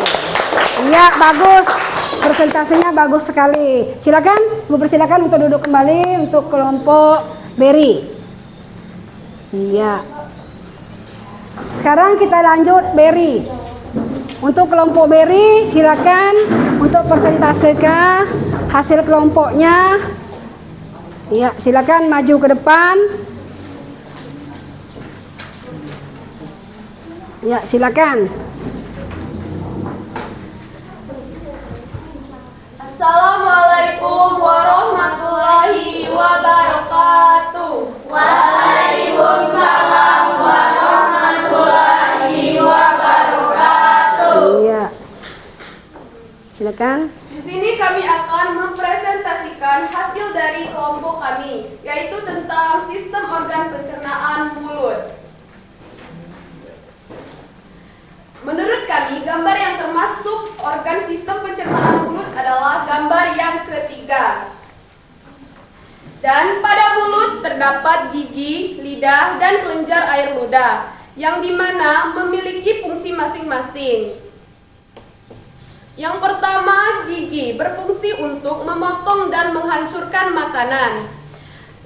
Iya, bagus. Presentasinya bagus sekali. Silakan, Bu, persilakan untuk duduk kembali untuk kelompok Berry. Iya. Sekarang kita lanjut Berry. Untuk kelompok Berry, silakan untuk presentasikan hasil kelompoknya. Iya, silakan maju ke depan. Ya, silakan. Assalamualaikum warahmatullahi wabarakatuh. Waalaikumsalam warahmatullahi wabarakatuh. Iya. Silakan. Di sini kami akan mempresentasikan hasil dari kelompok kami, yaitu tentang sistem organ pencernaan mulut. Menurut kami, gambar yang termasuk organ sistem pencernaan mulut adalah gambar yang ketiga. Dan pada mulut terdapat gigi, lidah, dan kelenjar air ludah, yang dimana memiliki fungsi masing-masing. Yang pertama, gigi berfungsi untuk memotong dan menghancurkan makanan.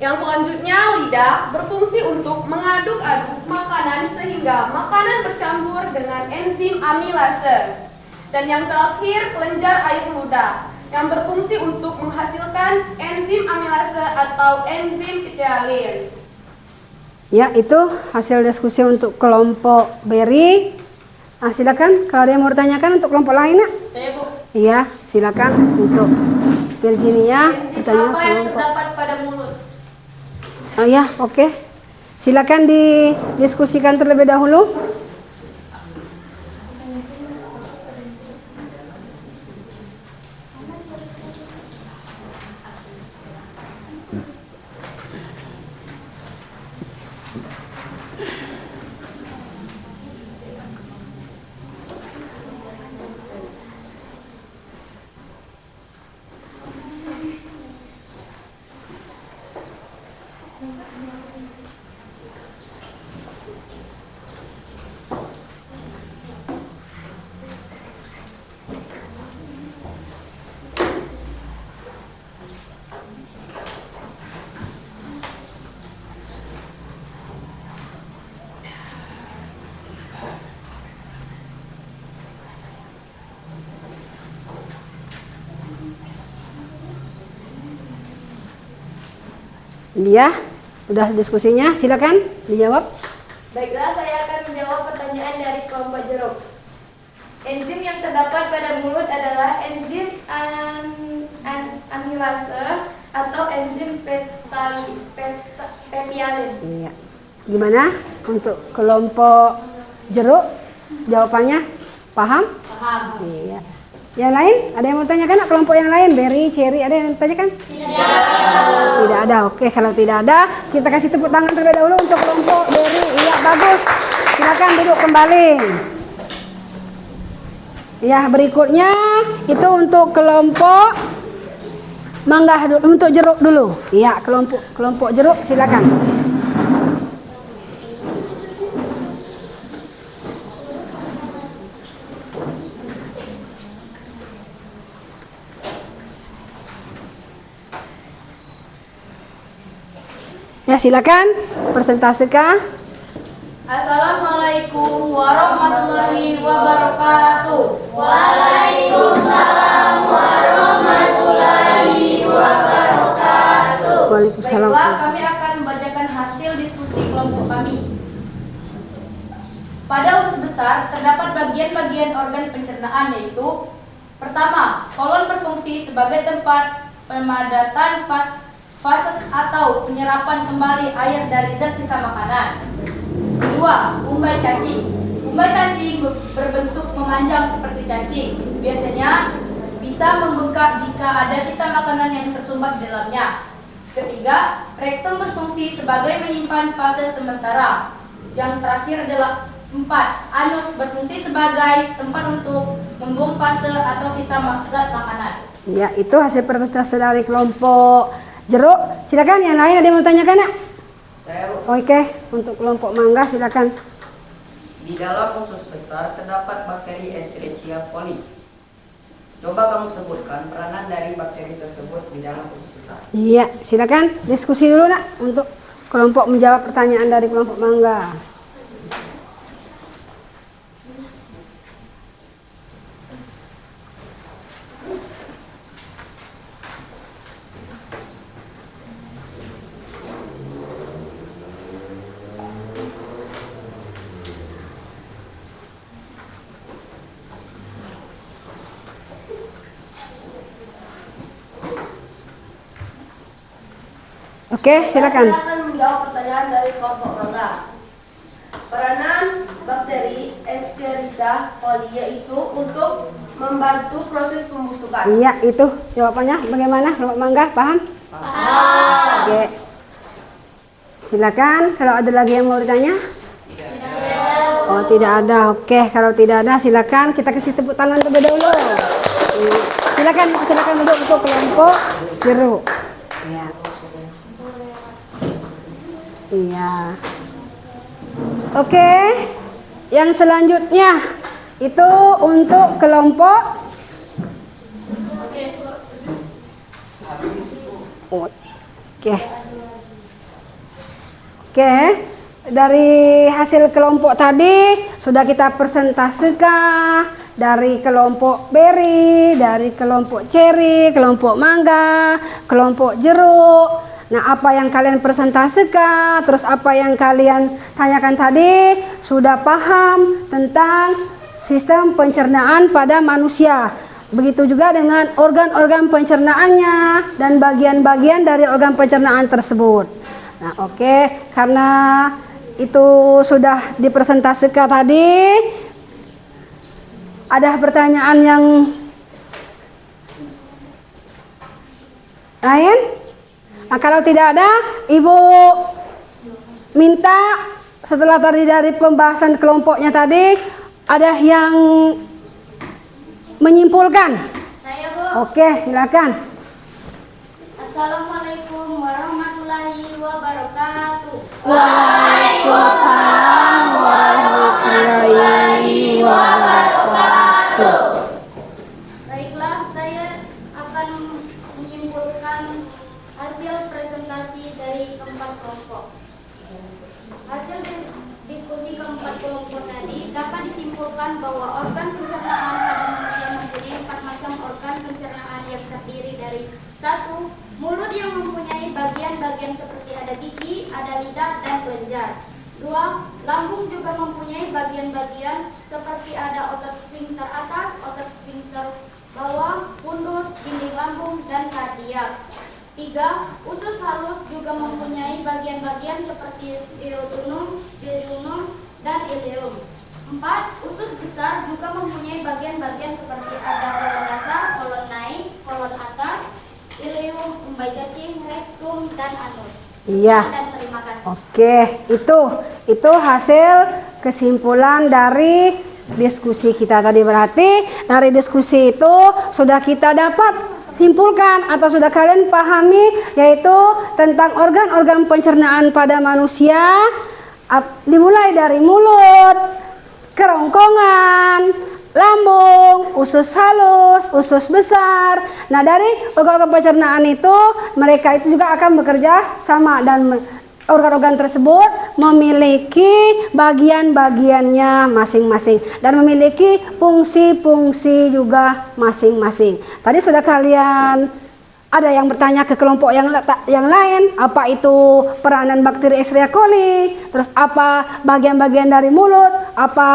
Yang selanjutnya, lidah berfungsi untuk mengaduk-aduk makanan sehingga makanan bercampur dengan enzim amilase. Dan yang terakhir, kelenjar air ludah yang berfungsi untuk menghasilkan enzim amilase atau enzim pitialin. Ya, itu hasil diskusi untuk kelompok Berry. Silakan kalau ada yang mau ditanyakan untuk kelompok lain, Nak. Saya, Bu. Iya, silakan untuk Virginia Enzim bertanya apa yang kelompok. terdapat pada mulut? Oh ya, oke. Silakan didiskusikan terlebih dahulu. Iya, udah diskusinya, silakan dijawab. Baiklah, saya akan menjawab pertanyaan dari kelompok jeruk. Enzim yang terdapat pada mulut adalah enzim amilase atau enzim petialin. Iya. Gimana untuk kelompok jeruk? Jawabannya paham? Paham. Iya. Yang lain? Ada yang mau tanyakan? Nak? Kelompok yang lain, Berry, Cherry, ada yang tanyakan? Tidak ada. Oke, kalau tidak ada, kita kasih tepuk tangan terlebih dahulu untuk kelompok Berry. Iya, bagus. Silakan duduk kembali. Ya, berikutnya itu untuk kelompok mangga, untuk jeruk dulu. Iya, kelompok jeruk, silakan. Ya, silakan presentasikan. Assalamualaikum warahmatullahi wabarakatuh. Waalaikumsalam. Baiklah, kami akan membacakan hasil diskusi kelompok kami. Pada usus besar terdapat bagian-bagian organ pencernaan, yaitu pertama, kolon berfungsi sebagai tempat pemadatan fases atau penyerapan kembali air dari zat sisa makanan. Kedua, umbai cacing. Umbai cacing berbentuk memanjang seperti cacing. Biasanya bisa membengkak jika ada sisa makanan yang tersumbat di dalamnya. Ketiga, rektum berfungsi sebagai menyimpan fase sementara. Yang terakhir adalah 4. Anus berfungsi sebagai tempat untuk membuang fase atau sisa zat makanan. Ya, itu hasil presentasi dari kelompok jeruk. Silakan yang lain, ada yang mau tanyakan, Nak? Saya, Bu. Oke, untuk kelompok mangga silakan. Di dalam usus besar terdapat bakteri Escherichia coli. Coba kamu sebutkan peranan dari bakteri tersebut di dalam usus besar. Iya, silakan diskusi dulu, Nak, untuk kelompok menjawab pertanyaan dari kelompok mangga. Oke, silakan. Saya akan menjawab pertanyaan dari kelompok mangga. Peranan bakteri Escherichia coli yaitu untuk membantu proses pembusukan. Iya, itu jawabannya bagaimana? Kelompok mangga paham? Paham. Oke. Silakan, kalau ada lagi yang mau ditanya? Oh, tidak ada. Oke, kalau tidak ada silakan kita kasih tepuk tangan terlebih dahulu. Silakan duduk untuk kelompok jeruk. Iya. Iya. Oke. Yang selanjutnya itu untuk kelompok Oke. Oke, dari hasil kelompok tadi sudah kita presentasikan dari kelompok beri, dari kelompok ceri, kelompok mangga, kelompok jeruk. Nah, apa yang kalian presentasikan, terus apa yang kalian tanyakan tadi, sudah paham tentang sistem pencernaan pada manusia. Begitu juga dengan organ-organ pencernaannya dan bagian-bagian dari organ pencernaan tersebut. Nah, oke, karena itu sudah dipresentasikan tadi, ada pertanyaan yang lain? Nah, kalau tidak ada, Ibu minta setelah tadi dari pembahasan kelompoknya tadi, ada yang menyimpulkan? Saya, Bu. Oke, silakan. Assalamualaikum warahmatullahi wabarakatuh. Waalaikumsalam warahmatullahi wabarakatuh. Baiklah, saya akan menyimpulkan hasil presentasi dari keempat kelompok. Hasil diskusi keempat kelompok tadi dapat disimpulkan bahwa organ pencernaan pada manusia mempunyai 4 macam organ pencernaan yang terdiri dari 1. Mulut yang mempunyai bagian-bagian seperti ada gigi, ada lidah, dan kelenjar. 2. Lambung juga mempunyai bagian-bagian seperti ada otot sphincter atas, otot sphincter bawah, fundus, dinding lambung, dan kardiak. 3. Usus halus juga mempunyai bagian-bagian seperti duodenum, duodenum, dan ileum. 4. Usus besar juga mempunyai bagian-bagian seperti ada kolon dasar, kolon naik, kolon atas, ileum, umbai cacing, rektum, dan anus. Iya. Dan terima kasih. Oke, itu hasil kesimpulan dari diskusi kita tadi. Berarti dari diskusi itu sudah kita dapat simpulkan atau sudah kalian pahami, yaitu tentang organ-organ pencernaan pada manusia, dimulai dari mulut, kerongkongan, lambung, usus halus, usus besar. Nah, dari organ-organ pencernaan itu mereka itu juga akan bekerja sama dan organ-organ tersebut memiliki bagian-bagiannya masing-masing dan memiliki fungsi-fungsi juga masing-masing. Tadi sudah kalian ada yang bertanya ke kelompok yang lain, apa itu peranan bakteri Escherichia coli, terus apa bagian-bagian dari mulut, apa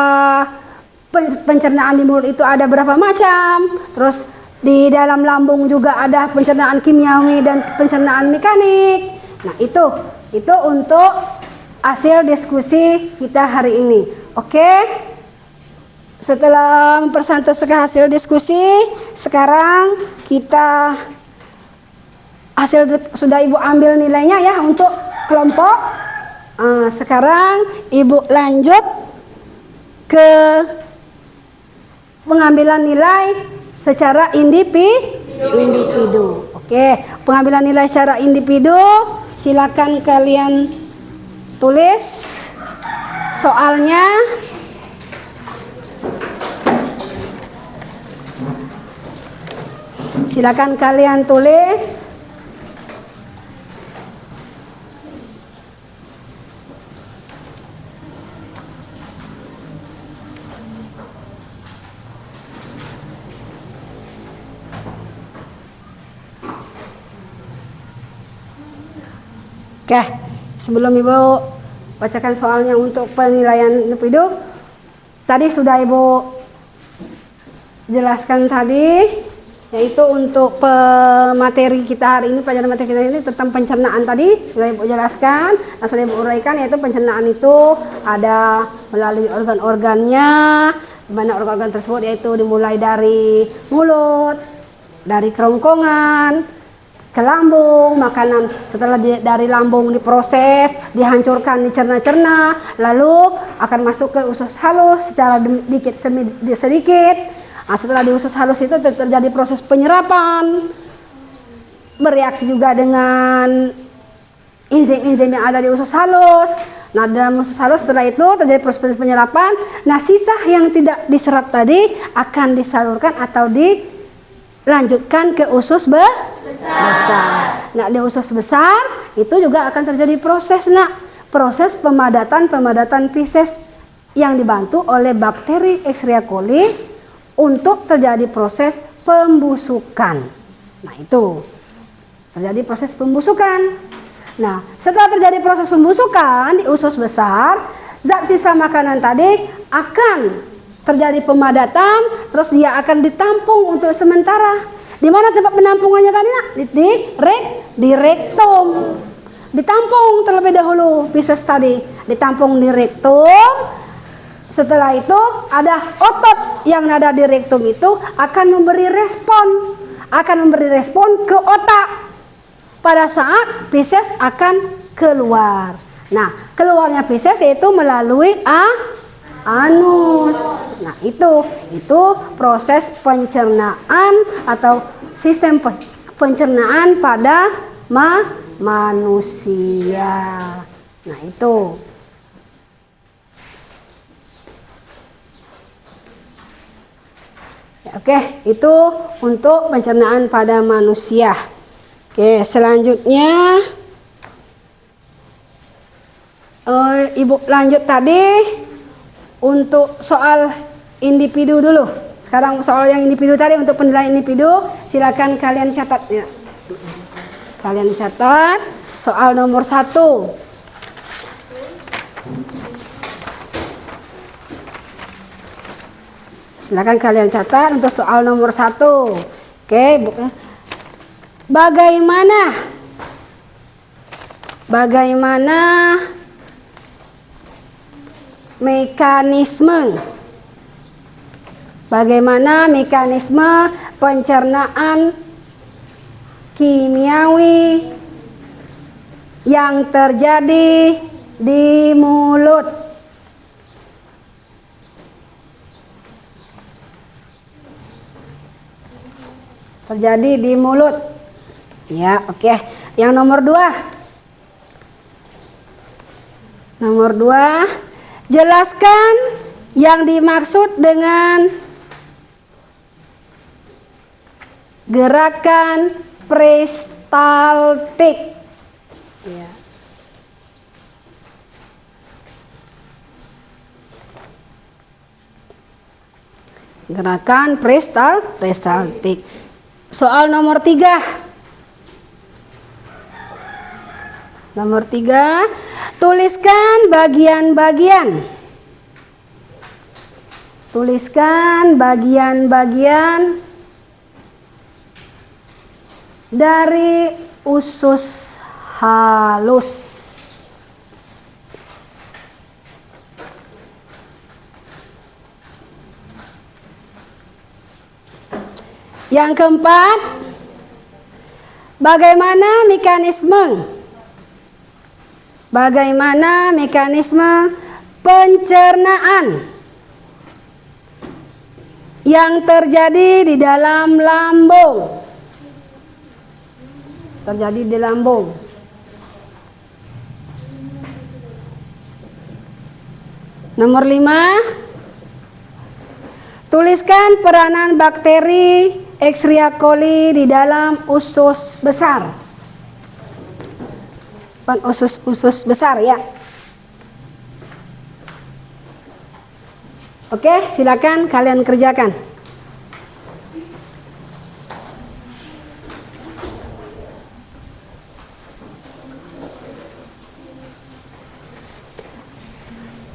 pencernaan di mulut itu ada berapa macam, terus di dalam lambung juga ada pencernaan kimiawi dan pencernaan mekanik. Nah, itu untuk hasil diskusi kita hari ini. Oke, setelah mempresentasikan hasil diskusi, sekarang kita sudah Ibu ambil nilainya ya untuk kelompok. Sekarang Ibu lanjut ke pengambilan nilai secara individu. Oke, pengambilan nilai secara individu, silakan kalian tulis soalnya. Silakan kalian tulis. Oke, sebelum Ibu bacakan soalnya untuk penilaian individu, tadi sudah Ibu jelaskan tadi, yaitu untuk materi kita hari ini, pelajaran materi kita ini tentang pencernaan tadi sudah Ibu jelaskan, nah, sudah Ibu uraikan, yaitu pencernaan itu ada melalui organ-organnya, di mana organ-organ tersebut yaitu dimulai dari mulut, dari kerongkongan, ke lambung, makanan setelah dari lambung diproses, dihancurkan, dicerna-cerna, lalu akan masuk ke usus halus secara sedikit. Nah, setelah di usus halus itu terjadi proses penyerapan, bereaksi juga dengan enzim-enzim yang ada di usus halus. Nah, dalam usus halus setelah itu terjadi proses penyerapan. Nah, sisa yang tidak diserap tadi akan disalurkan atau dilanjutkan ke usus besar. Nah, di usus besar itu juga akan terjadi proses, proses pemadatan feses yang dibantu oleh bakteri Escherichia coli untuk terjadi proses pembusukan. Nah, itu terjadi proses pembusukan. Nah, setelah terjadi proses pembusukan di usus besar, zat sisa makanan tadi akan terjadi pemadatan, terus dia akan ditampung untuk sementara. Di mana tempat penampungannya tadi, Nak? Di rektum. Ditampung terlebih dahulu feses tadi, ditampung di rektum. Setelah itu ada otot yang ada di rektum itu akan memberi respon ke otak pada saat feses akan keluar. Nah, keluarnya feses yaitu melalui anus. Nah, itu proses pencernaan atau sistem pencernaan pada manusia. Nah, itu. Oke, itu untuk pencernaan pada manusia. Oke, selanjutnya Ibu lanjut tadi untuk soal individu dulu. Sekarang soal yang individu tadi untuk penilaian individu, silakan kalian catat ya. Kalian catat soal nomor 1. Silakan kalian catat untuk soal nomor 1. Oke, bagaimana mekanisme pencernaan kimiawi yang terjadi di mulut? Terjadi di mulut. Ya, oke. Yang nomor 2. Nomor 2, jelaskan yang dimaksud dengan gerakan peristaltik. Ya. Gerakan peristaltik. Soal nomor 3. Nomor 3, tuliskan bagian-bagian. Tuliskan bagian-bagian dari usus halus. Yang keempat, bagaimana mekanisme pencernaan yang terjadi di dalam lambung? Terjadi di lambung. Nomor 5, tuliskan peranan bakteri Escherichia coli di dalam usus besar. Usus besar ya. Oke, silakan kalian kerjakan.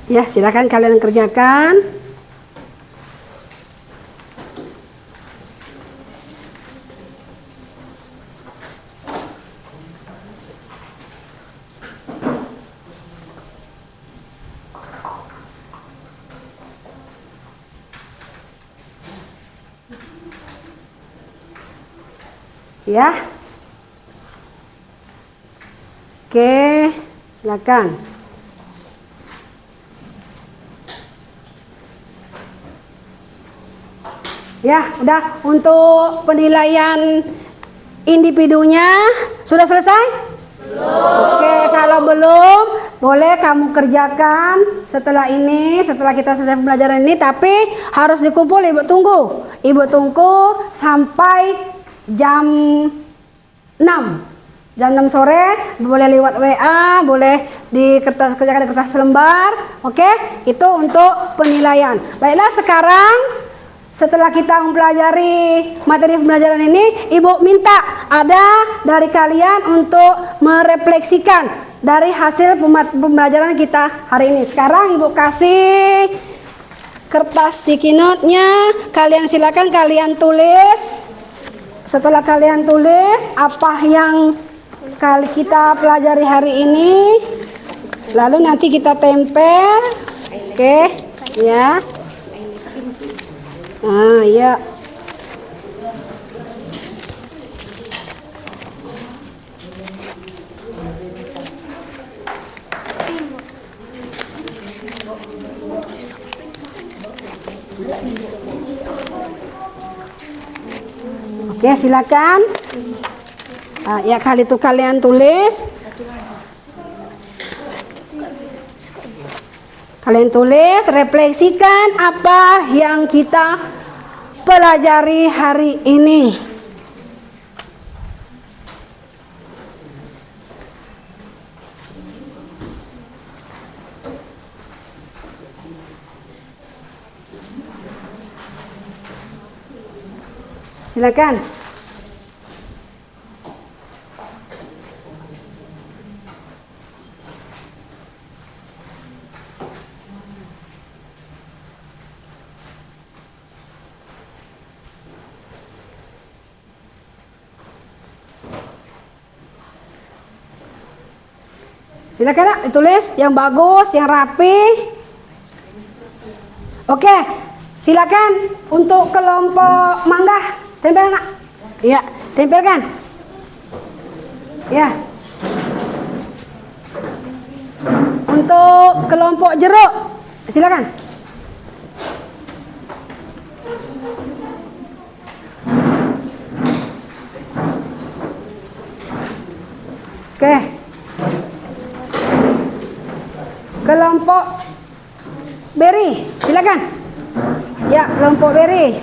Ya, silakan kalian kerjakan. Ya. Oke, silakan. Ya, udah untuk penilaian individunya sudah selesai? Belum. Oke, kalau belum, boleh kamu kerjakan setelah ini, setelah kita selesai pembelajaran ini, tapi harus dikumpul. Ibu tunggu sampai jam Jam 6 sore, boleh lewat WA, boleh di kertas kerjakan di kertas lembar. Oke, itu untuk penilaian. Baiklah, sekarang setelah kita mempelajari materi pembelajaran ini, Ibu minta ada dari kalian untuk merefleksikan dari hasil pembelajaran kita hari ini. Sekarang Ibu kasih kertas sticky note-nya, kalian silakan kalian tulis. Setelah kalian tulis apa yang kita pelajari hari ini, lalu nanti kita tempel. Oke, ya. Nah, ya. Oke, silakan. Ya, kali itu kalian tulis. Kalian tulis, refleksikan apa yang kita pelajari hari ini. Silakan. Silakan nak ditulis yang bagus, yang rapi. Oke, silakan untuk kelompok mangga, tempel nak. Iya, tempelkan. Ya. Untuk kelompok jeruk, silakan. Oke. Kelompok beri, silakan. Ya, kelompok beri.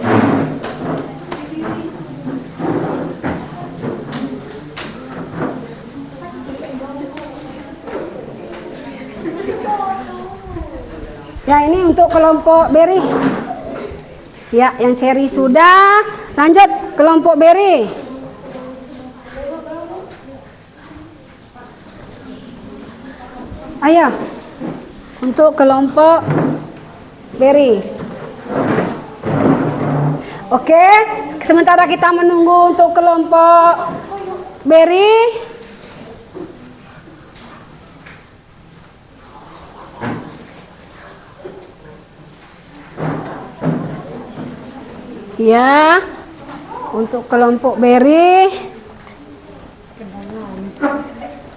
Ya, ini untuk kelompok beri. Ya, yang cherry sudah. Lanjut kelompok beri. Ayo. Untuk kelompok beri. Oke, sementara kita menunggu untuk kelompok beri. Ya, untuk kelompok beri.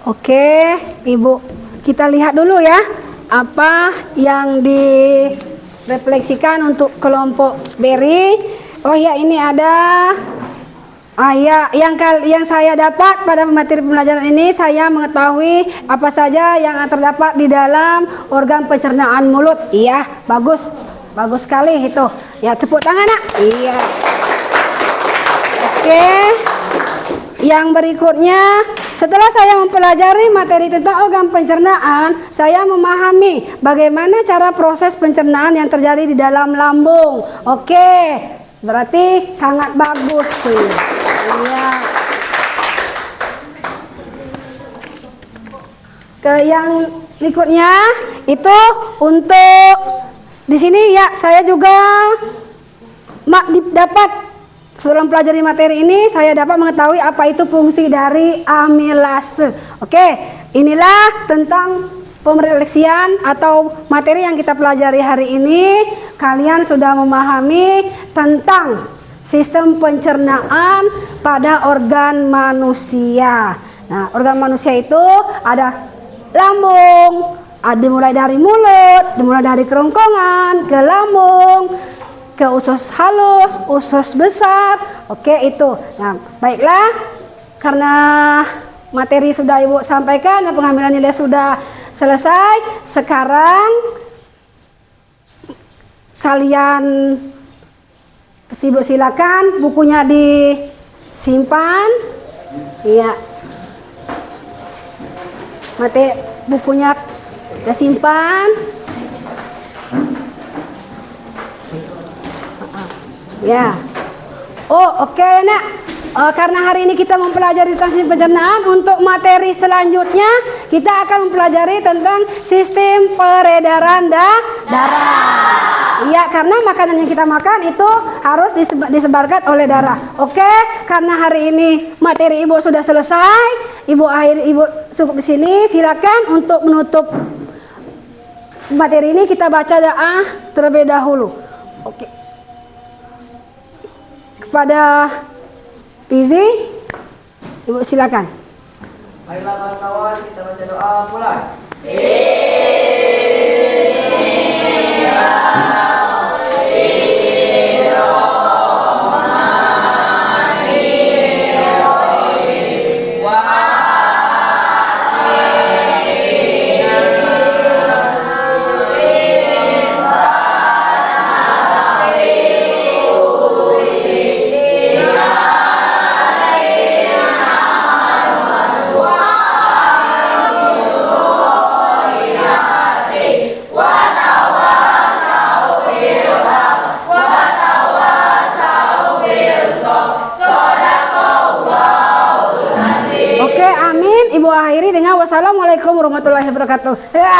Oke, Ibu, kita lihat dulu ya. Apa yang direfleksikan untuk kelompok beri. Oh ya, ini ada. Ya, yang saya dapat pada materi pembelajaran ini, saya mengetahui apa saja yang terdapat di dalam organ pencernaan mulut. Iya, bagus. Bagus sekali itu. Ya, tepuk tangan nak. Iya. Oke. Yang berikutnya, setelah saya mempelajari materi tentang organ pencernaan, saya memahami bagaimana cara proses pencernaan yang terjadi di dalam lambung. Oke, berarti sangat bagus tuh. Iya. Ke yang berikutnya itu untuk di sini ya, saya juga dapat. Setelah mempelajari materi ini, saya dapat mengetahui apa itu fungsi dari amilase. Oke, inilah tentang pemrefleksian atau materi yang kita pelajari hari ini. Kalian sudah memahami tentang sistem pencernaan pada organ manusia. Nah, organ manusia itu ada lambung, dimulai dari mulut, dimulai dari kerongkongan, ke lambung, ke usus halus, usus besar. Oke, itu. Nah, baiklah, karena materi sudah Ibu sampaikan dan pengambilan nilai sudah selesai, sekarang kalian Ibu silakan bukunya disimpan. Iya. Mati bukunya kita simpan. Ya. Oh, oke, Nak. Karena hari ini kita mempelajari tentang sistem pencernaan, untuk materi selanjutnya kita akan mempelajari tentang sistem peredaran darah. Iya, karena makanan yang kita makan itu harus disebarkan oleh darah. Oke, karena hari ini materi Ibu sudah selesai, Ibu cukup di sini. Silakan untuk menutup materi ini kita baca doa terlebih dahulu. Oke. Kepada Fizi, Ibu silakan. Marilah kawan-kawan kita baca doa mulai. Oke, amin. Ibu akhiri dengan wassalamualaikum warahmatullahi wabarakatuh. Ya.